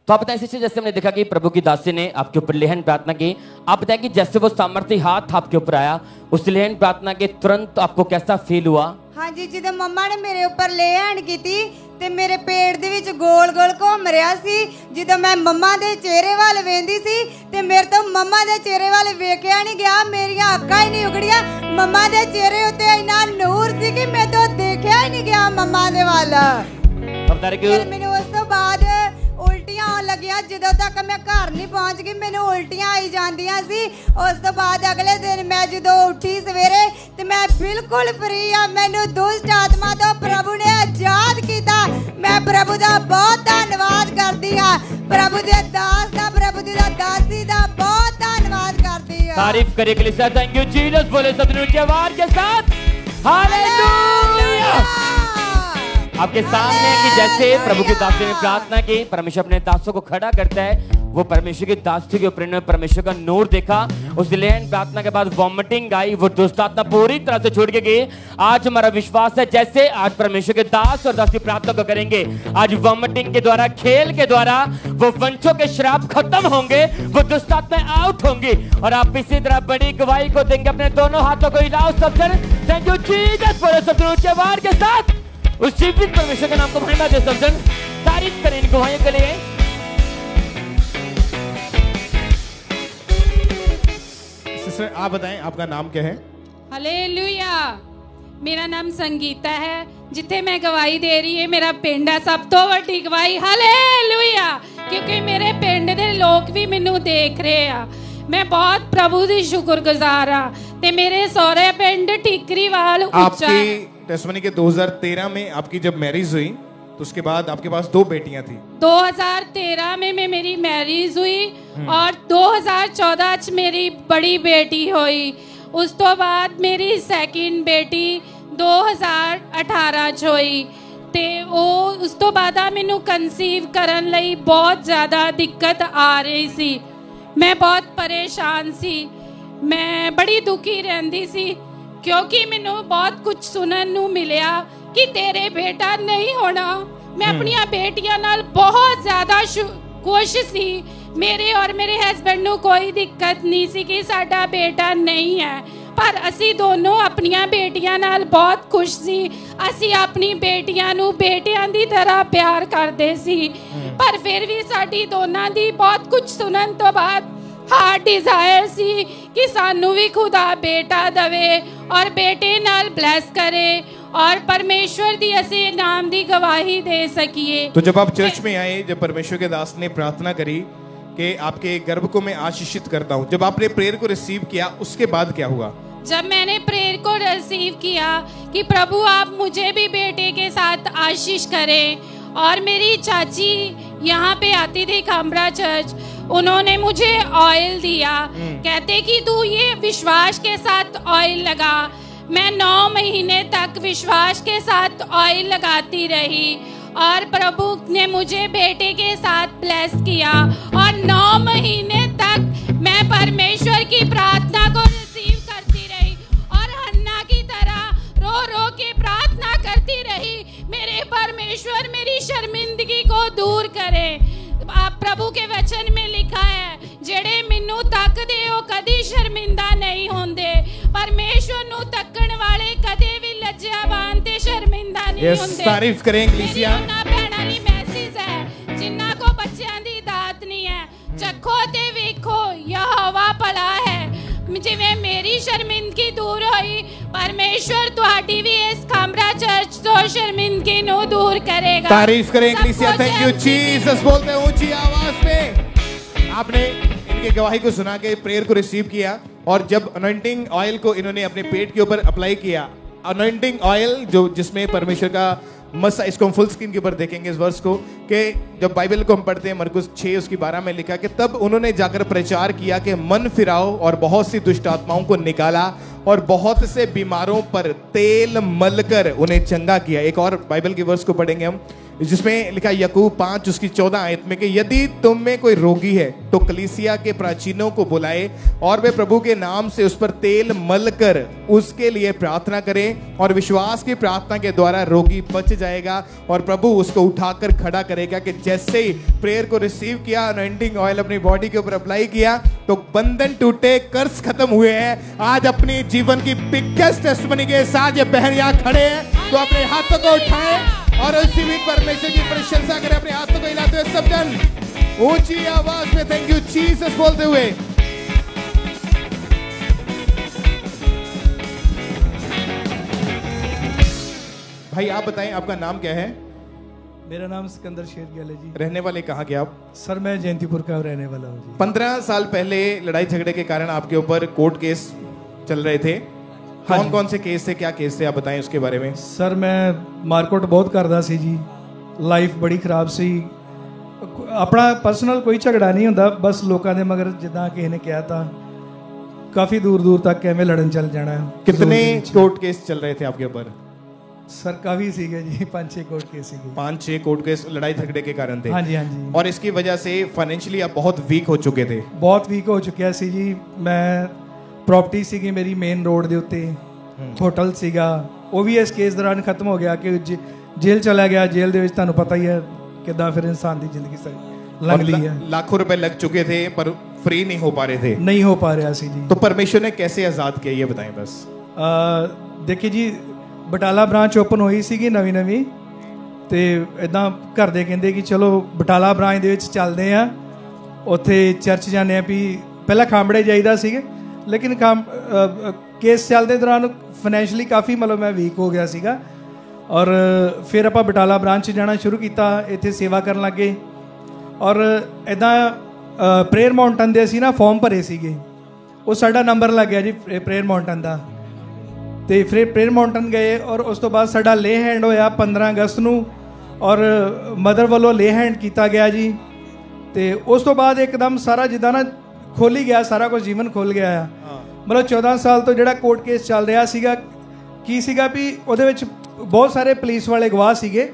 तो आप बताएं जैसे हमने देखा कि प्रभु की दासी ने आपके ऊपर लेहन प्रार्थना की, आप बताएं कि जैसे वो सामर्थ्य हाथ आपके ऊपर आया उस लेहन प्रार्थना के तुरंत आपको कैसा फील हुआ? हाँ जी, जो मम्मा ने मेरे ऊपर ले हैंड की ते मेरे पेट दे विच गोल गोल घूम रहा सी। जो मैं मम्मा दे चेहरे वाल वेंदी सी ते मेरे तो मम्मा दे चेहरे वाल वेखिया नहीं गया, मेरिया अक्खां ही नहीं उगड़िया। मम्मा दे चेहरे उत्ते इन्ना नूर सी कि मैं तो देखिया ही नहीं गया मम्मा दे वाल। फिर मैनू उस तो बाद उल्टियां आउण लगियां, जदों तक मैं घर नहीं पहुंच गई मैनू उल्टियां आई जांदियां सी। उस तो बाद अगले दिन मैं जदों उठी सवेरे ते मैं बिल्कुल फ्री आ, मैनू दुष्ट आत्मा तो प्रभु ने आजाद कीता। मैं प्रभु दा बहुत धन्नवाद करदी हां, प्रभु दे दास दा, प्रभु दी दासी दा बहुत धन्नवाद करदी हां। तारीफ करिए कलीसिया, थैंक यू जीसस, बोले सब ऊंची आवाज के साथ हालेलुया। आपके सामने है कि जैसे प्रभु की दासी ने प्रार्थना की, परमेश्वर अपने दासों को खड़ा करता है। वो परमेश्वर की दासी के ऊपर परमेश्वर का नूर देखा। उस लेहन प्रार्थना के बाद वॉमिटिंग आई, वो दुष्ट आत्मा पूरी तरह से छूट के गई। आज हमारा विश्वास है जैसे आज परमेश्वर के दास और दासी प्रार्थना को करेंगे, आज वॉमिटिंग के द्वारा, खेल के द्वारा वो वंशों के श्राप खत्म होंगे, वो दुष्ट आत्मा आउट होंगी और आप इसी तरह बड़ी गवाही को देंगे। अपने दोनों हाथों को हिलाओ सब जन, थैंक यू जीसस, बोलो सब जन ऊंचे आवाज के साथ उस जीवित परमेश्वर के नाम को महिमा दे सब जन। तारीफ करें इन गवाहियों के लिए। सिस्टर आप बताएं आपका नाम क्या है? हालेलुया, मेरा नाम संगीता है, जिथे मैं गवाही दे रही है मेरा पिंड है सब तो वड्डी गवाही। हालेलुया, क्योंकि मेरे पिंड दे लोग भी मैनू देख रहे हैं। मैं बहुत प्रभु दी शुक्रगुजार हाँ। ते मेरे सौरे पिंड ठीकरीवाल उच्चा। आपकी टेस्टमनी के 2013 में आपकी जब मैरिज हुई तो उसके बाद आपके पास 2 बेटियां थी। 2013 में मेरी मैरिज हुई और 2014 च मेरी बड़ी बेटी हुई। उस तो बाद मेरी सैकेंड बेटी 2018 च हुई ते उस तो बाद मैनू कंसीव करन लई बहुत ज़्यादा दिक्कत आ रही सी। मैं बहुत परेशान सी, मैं बड़ी दुखी रहंदी सी क्योंकि मैनू बहुत कुछ सुनन नू मिलिया कि तेरे बेटा नहीं होना। मैं अपनी बेटियां नाल बहुत ज़्यादा खुश सी। मेरे और मेरे हस्बैंड नू कोई दिक्कत नहीं सी कि साडा बेटा नहीं है, पर असी दोनों अपनिया बेटियां नाल बहुत खुश सी। असी अपनी बेटियां नू बेटियां दी तरह प्यार करते सी, पर फिर भी साडी दोनों दी बहुत कुछ सुनन तो बाद हार्ट डिजायर सी कि सानू भी खुदा बेटा दवे और बेटे नाल ब्लैस करे और परमेश्वर दी असी नाम दी गवाही दे सकिए। तो जब आप चर्च में आए, जब परमेश्वर के दास ने प्रार्थना करी कि आपके गर्भ को मैं आशीषित करता हूँ, जब आपने प्रेयर को रिसीव किया उसके बाद क्या हुआ? जब मैंने प्रेयर को रिसीव किया कि प्रभु आप मुझे भी बेटे के साथ आशीष करें, और मेरी चाची यहाँ पे आती थी खामरा चर्च, उन्होंने मुझे ऑयल दिया, कहते कि तू ये विश्वास के साथ ऑयल लगा। मैं 9 महीने तक विश्वास के साथ ऑयल लगाती रही और प्रभु ने मुझे बेटे के साथ ब्लेस किया, और 9 महीने तक मैं परमेश्वर की प्रार्थना को रिसीव करती रही और हन्ना की तरह रो रो के प्रार्थना करती रही, मेरे परमेश्वर मेरी शर्मिंदगी को दूर करे। आप प्रभु के वचन में लिखा है, जेड़े मिन्नू तकदे हो कदी शर्मिंदा नहीं होंदे, परमेश्वर नु तकण वाले कदे भी लज्जावान ते शर्मिंदा नहीं होंदे। तारीफ करें इक्लेसिया। मेरी भैणां दी मैसेज है, जिन्ना को बच्चों दी दात नहीं है, चखो ते वेखो यहोवा भला है। जिवें मेरी शर्मिंदगी दूर होई, परमेश्वर तुहाडी भी इस खामरा चर्च तो शर्मिंदगी नु दूर करेगा। तारीफ करें इक्लेसिया। Thank you Jesus. बोलते हैं ऊंची आवाज में। आपने इनकी गवाही को सुना के प्रेयर को रिसीव किया, और जब अनॉइंटिंग ऑयल को इन्होंने अपने पेट के ऊपर अप्लाई किया, अनॉइंटिंग ऑयल जो जिसमें परमेश्वर का मसा, इसको हम फुल स्क्रीन के ऊपर देखेंगे इस वर्ष को, कि जब बाइबल को हम पढ़ते हैं मरकुस 6 उसकी 12 में लिखा कि तब उन्होंने जाकर प्रचार किया कि मन फिराओ, और बहुत सी दुष्ट आत्माओं को निकाला और बहुत से बीमारों पर तेल मलकर उन्हें चंगा किया। एक और बाइबल की वर्ष को पढ़ेंगे हम, जिसमें लिखा याकूब 5 उसकी 14 आयत में कि यदि तुम में कोई रोगी है तो कलीसिया के प्राचीनों को बुलाए और वे प्रभु के नाम से उस पर तेल मलकर उसके लिए प्रार्थना करें, और विश्वास की प्रार्थना के द्वारा रोगी बच जाएगा और प्रभु उसको उठाकर खड़ा करेगा। कि जैसे ही प्रेयर को रिसीव किया, अनॉइंटिंग ऑयल अपनी बॉडी के ऊपर अप्लाई किया, तो बंधन टूटे, कर्ज खत्म हुए हैं। आज अपनी जीवन की बिगेस्ट टेस्टिमनी के साथ ये बहन यहाँ खड़े हैं, तो अपने हाथों को उठाएं और उसी भी परमेश्वर की प्रशंसा करें, अपने हाथों को हिलाते हुए सब जन ऊंची आवाज में थैंक यू जीसस बोलते हुए। भाई आप बताएं आपका नाम क्या है? मेरा नाम सिकंदर शेरगिल है जी। रहने वाले कहाँ के आप? सर मैं जयंतीपुर का रहने वाला हूँ जी। 15 साल पहले लड़ाई झगड़े के कारण आपके ऊपर कोर्ट केस चल रहे थे। कौन कौन से केस थे, क्या केस थे, आप बताएं उसके बारे में। सर मैं मारकुट बहुत करदा सी जी, लाइफ बड़ी खराब सी, अपना पर्सनल कोई झगड़ा नहीं होंदा, बस लोगों ने मगर जिदा किसी ने कहा था काफी दूर दूर तक कैमें लड़न चल जाना है। कितने कोर्ट केस चल रहे थे आपके ऊपर? सर काफी सीगे जी, 5-6 कोर्ट केस सीगे। 5-6 कोर्ट केस लड़ाई झगड़े के कारण थे। हाँ जी, हाँ जी। और इसकी वजह से फाइनेंशियली आप बहुत वीक हो चुके थे। बहुत वीक हो चुकिया सी जी। मैं प्रॉपर्टी सीगी मेरी मेन रोड के उत्ते, होटल सीगा, वो भी इस केस दौरान खत्म हो गया कि जेल चला गया। जेल दे विच तुहानू पता ही है किदा फिर इंसान की जिंदगी सारी लंघदी है। लाखों रुपए लग चुके थे पर फ्री नहीं हो पा रहे थे। नहीं हो पा रहा सी जी। तो परमेश्वर ने कैसे आजाद किया ये बताएं बस। देखिए जी, बटाला ब्रांच ओपन हुई सी नवी नवी, तो इदा घर दे कहते कि चलो बटाला ब्रांच दे विच चलते हैं, उत्थे चर्च जाने भी पहला खामड़े जाइदा सीगे, लेकिन केस चलते दौरान फाइनैशियली काफ़ी मतलब मैं वीक हो गया सीगा, और फिर आप बटाला ब्रांच जाना शुरू किया, इत्थे सेवा करन लगे, और इदा प्रेयर माउंटन दे असीं ना फॉर्म भरे सीगे, वो साडा नंबर लग गया जी प्रेयर माउंटन का, तो फिर प्रेयर माउंटन गए, और उस तो बाद साडा ले हैंड होया 15 अगस्त नूं, और मदर वालों ले हैंड किया गया जी। तो उस तो बाद एकदम सारा जिदा ना खोली गया, सारा कुछ जीवन खोल गया है। मतलब 14 साल तो जोड़ा कोर्ट केस चल रहा सीगा, की सीगा भी उहदे विच बहुत सारे पुलिस वाले गवाह सीगे,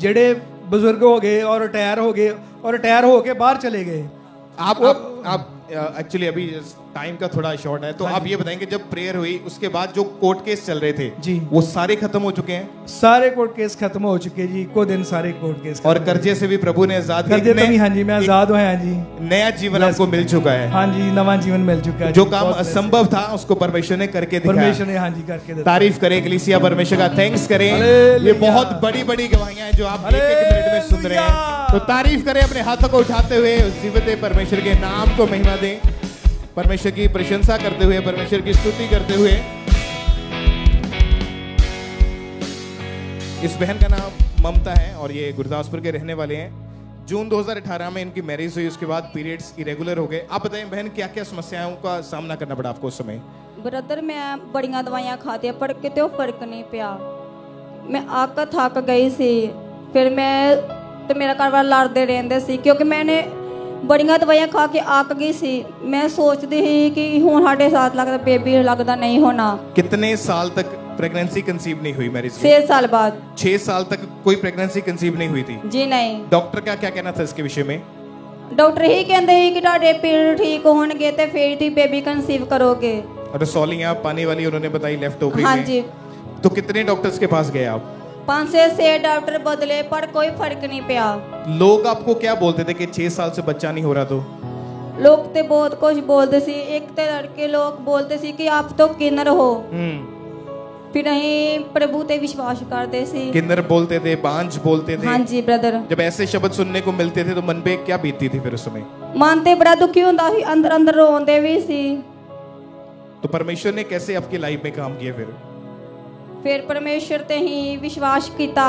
जेड़े बुजुर्ग हो गए और रिटायर हो गए, और रिटायर होके बाहर चले गए। आप एक्चुअली अभी टाइम का थोड़ा शॉर्ट है, तो आप ये बताएंगे जब प्रेयर हुई उसके बाद जो कोर्ट केस चल रहे थे जी, वो सारे खत्म हो चुके हैं? सारे कोर्ट केस खत्म हो चुके जी, को दिन सारे कोर्ट केस। और कर्जे से भी प्रभु ने आजाद किया। हाँ जी, मैं आजाद हुआ जी। नया जीवन आपको मिल चुका है। हाँ जी, नवा जीवन मिल चुका है। जो काम असंभव था उसको परमेश्वर ने करके दिखाया। परमेश्वर ने हाँ जी करके दिखाया। तारीफ करें कलीसिया, परमेश्वर का थैंक्स करें। ये बहुत बड़ी बड़ी गवाहियां हैं जो आप एक मिनट में सुन रहे हैं, तो तारीफ करें, अपने हाथों को उठाते हुए जीवित परमेश्वर के नाम को महिमा दें, परमेश्वर की प्रशंसा करते हुए, परमेश्वर की स्तुति करते हुए। इस बहन का नाम ममता है और ये गुरदासपुर के रहने वाले हैं। जून 2018 में इनकी मैरिज हुई, उसके बाद पीरियड्स इरेगुलर हो गए। आप बताएं बहन, क्या क्या समस्याओं का सामना करना पड़ा आपको उस समय? ब्रदर मैं बड़ियां दवाइयां खाती पर किते फर्क नहीं पिया। मैं आकर थक गई सी, फिर मैं तो मेरा घर वाला लड़ते रहते सी क्योंकि मैंने बड़ियां दवाइयां खा के आक गई सी। मैं सोचती ही कि हुण साडे साथ लगता बेबी लगता नहीं होना। कितने साल तक प्रेगनेंसी कंसीव नहीं हुई मैरिज? 6 साल बाद। 6 साल तक कोई प्रेगनेंसी कंसीव नहीं हुई थी? जी नहीं। डॉक्टर का क्या कहना था इसके विषय में? डॉक्टर ही कहते हैं कि ਤੁਹਾਡੇ पीरियड ठीक होंगे तो फिर तुम बेबी कंसीव करोगे। और रसौलियां पानी वाली उन्होंने बताई लेफ्ट ओवरी हाँ में। जी। तो कितने डॉक्टर्स के पास गए आप? 5 से 6 डॉक्टर बदले पर कोई फर्क नहीं पिया। लोग आपको क्या बोलते थे कि 6 साल से बच्चा नहीं हो रहा? तो लोग तो बहुत कुछ बोलते सी। एक तो लड़के लोग बोलते सी कि आप तो किन्नर हो, फिर नहीं प्रभु ते विश्वास करते सी। किन्नर बोलते थे, बांझ बोलते थे। हाँ जी ब्रदर। जब ऐसे शब्द सुनने को मिलते थे तो मन पे क्या बीतती थी फिर उस समय? मन ते बड़ा दुखी होता सी, अंदर अंदर रोंदे भी सी। तो परमेश्वर ने कैसे आपकी लाइफ में काम किया फिर परमेश्वर ते ही विश्वास किया।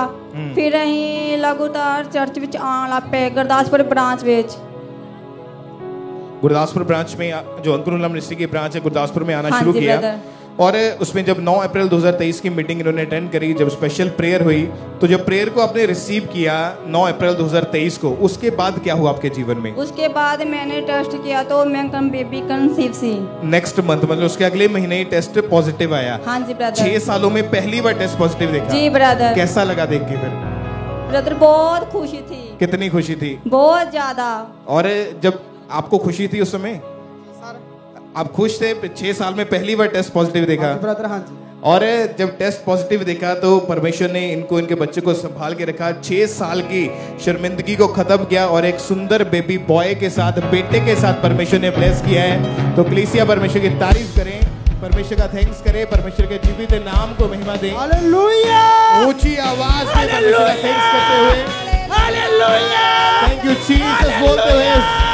फिर अहीं लगातार चर्च विच आन लग पे, गुरदासपुर ब्रांच विच। गुरदासपुर ब्रांच में जो अंकुरम मिनिस्ट्री की ब्रांच है गुरदासपुर में आना हाँ शुरू जी किया। ब्रदर। और उसमें जब 9 अप्रैल 2023 की मीटिंग इन्होंने अटेंड करी, जब स्पेशल प्रेयर हुई, तो जब प्रेयर को आपने रिसीव किया 9 अप्रैल 2023 को, उसके बाद क्या हुआ आपके जीवन में? उसके बाद मैंने टेस्ट किया तो मैं बेबी कंसीव सी। नेक्स्ट मंथ मतलब उसके अगले महीने ही टेस्ट पॉजिटिव आया। हाँ जी ब्रदर। 6 सालों में पहली बार टेस्ट पॉजिटिव देखा। जी ब्रदर। कैसा लगा देख के फिर? ब्रदर बहुत खुशी थी। कितनी खुशी थी? बहुत ज्यादा। और जब आपको खुशी थी उस समय आप खुश थे? 6 साल में पहली बार टेस्ट पॉजिटिव देखा ब्रदर। हाँ जी। और जब टेस्ट पॉजिटिव देखा तो परमेश्वर ने इनको, इनके बच्चे को संभाल के रखा। 6 साल की शर्मिंदगी को खत्म किया और एक सुंदर बेबी बॉय के साथ, बेटे के साथ परमेश्वर ने ब्लेस किया है। तो कलीसिया परमेश्वर की तारीफ करें, परमेश्वर का थैंक्स करें, परमेश्वर के जीवित नाम को महिमा दें। हालेलुया। ऊंची आवाज में परमेश्वर का थैंक्स करते हुए हालेलुया। थैंक यू जीसस बोलते हुए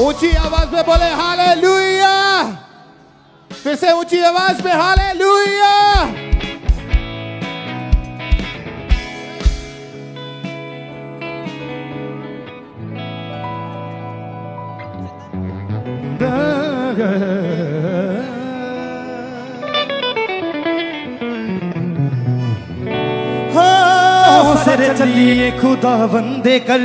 ऊंची आवाज में बोले हालेलुया। फिर से ऊंची आवाज में हालेलुया। सर चलिए खुदा वंदे कर।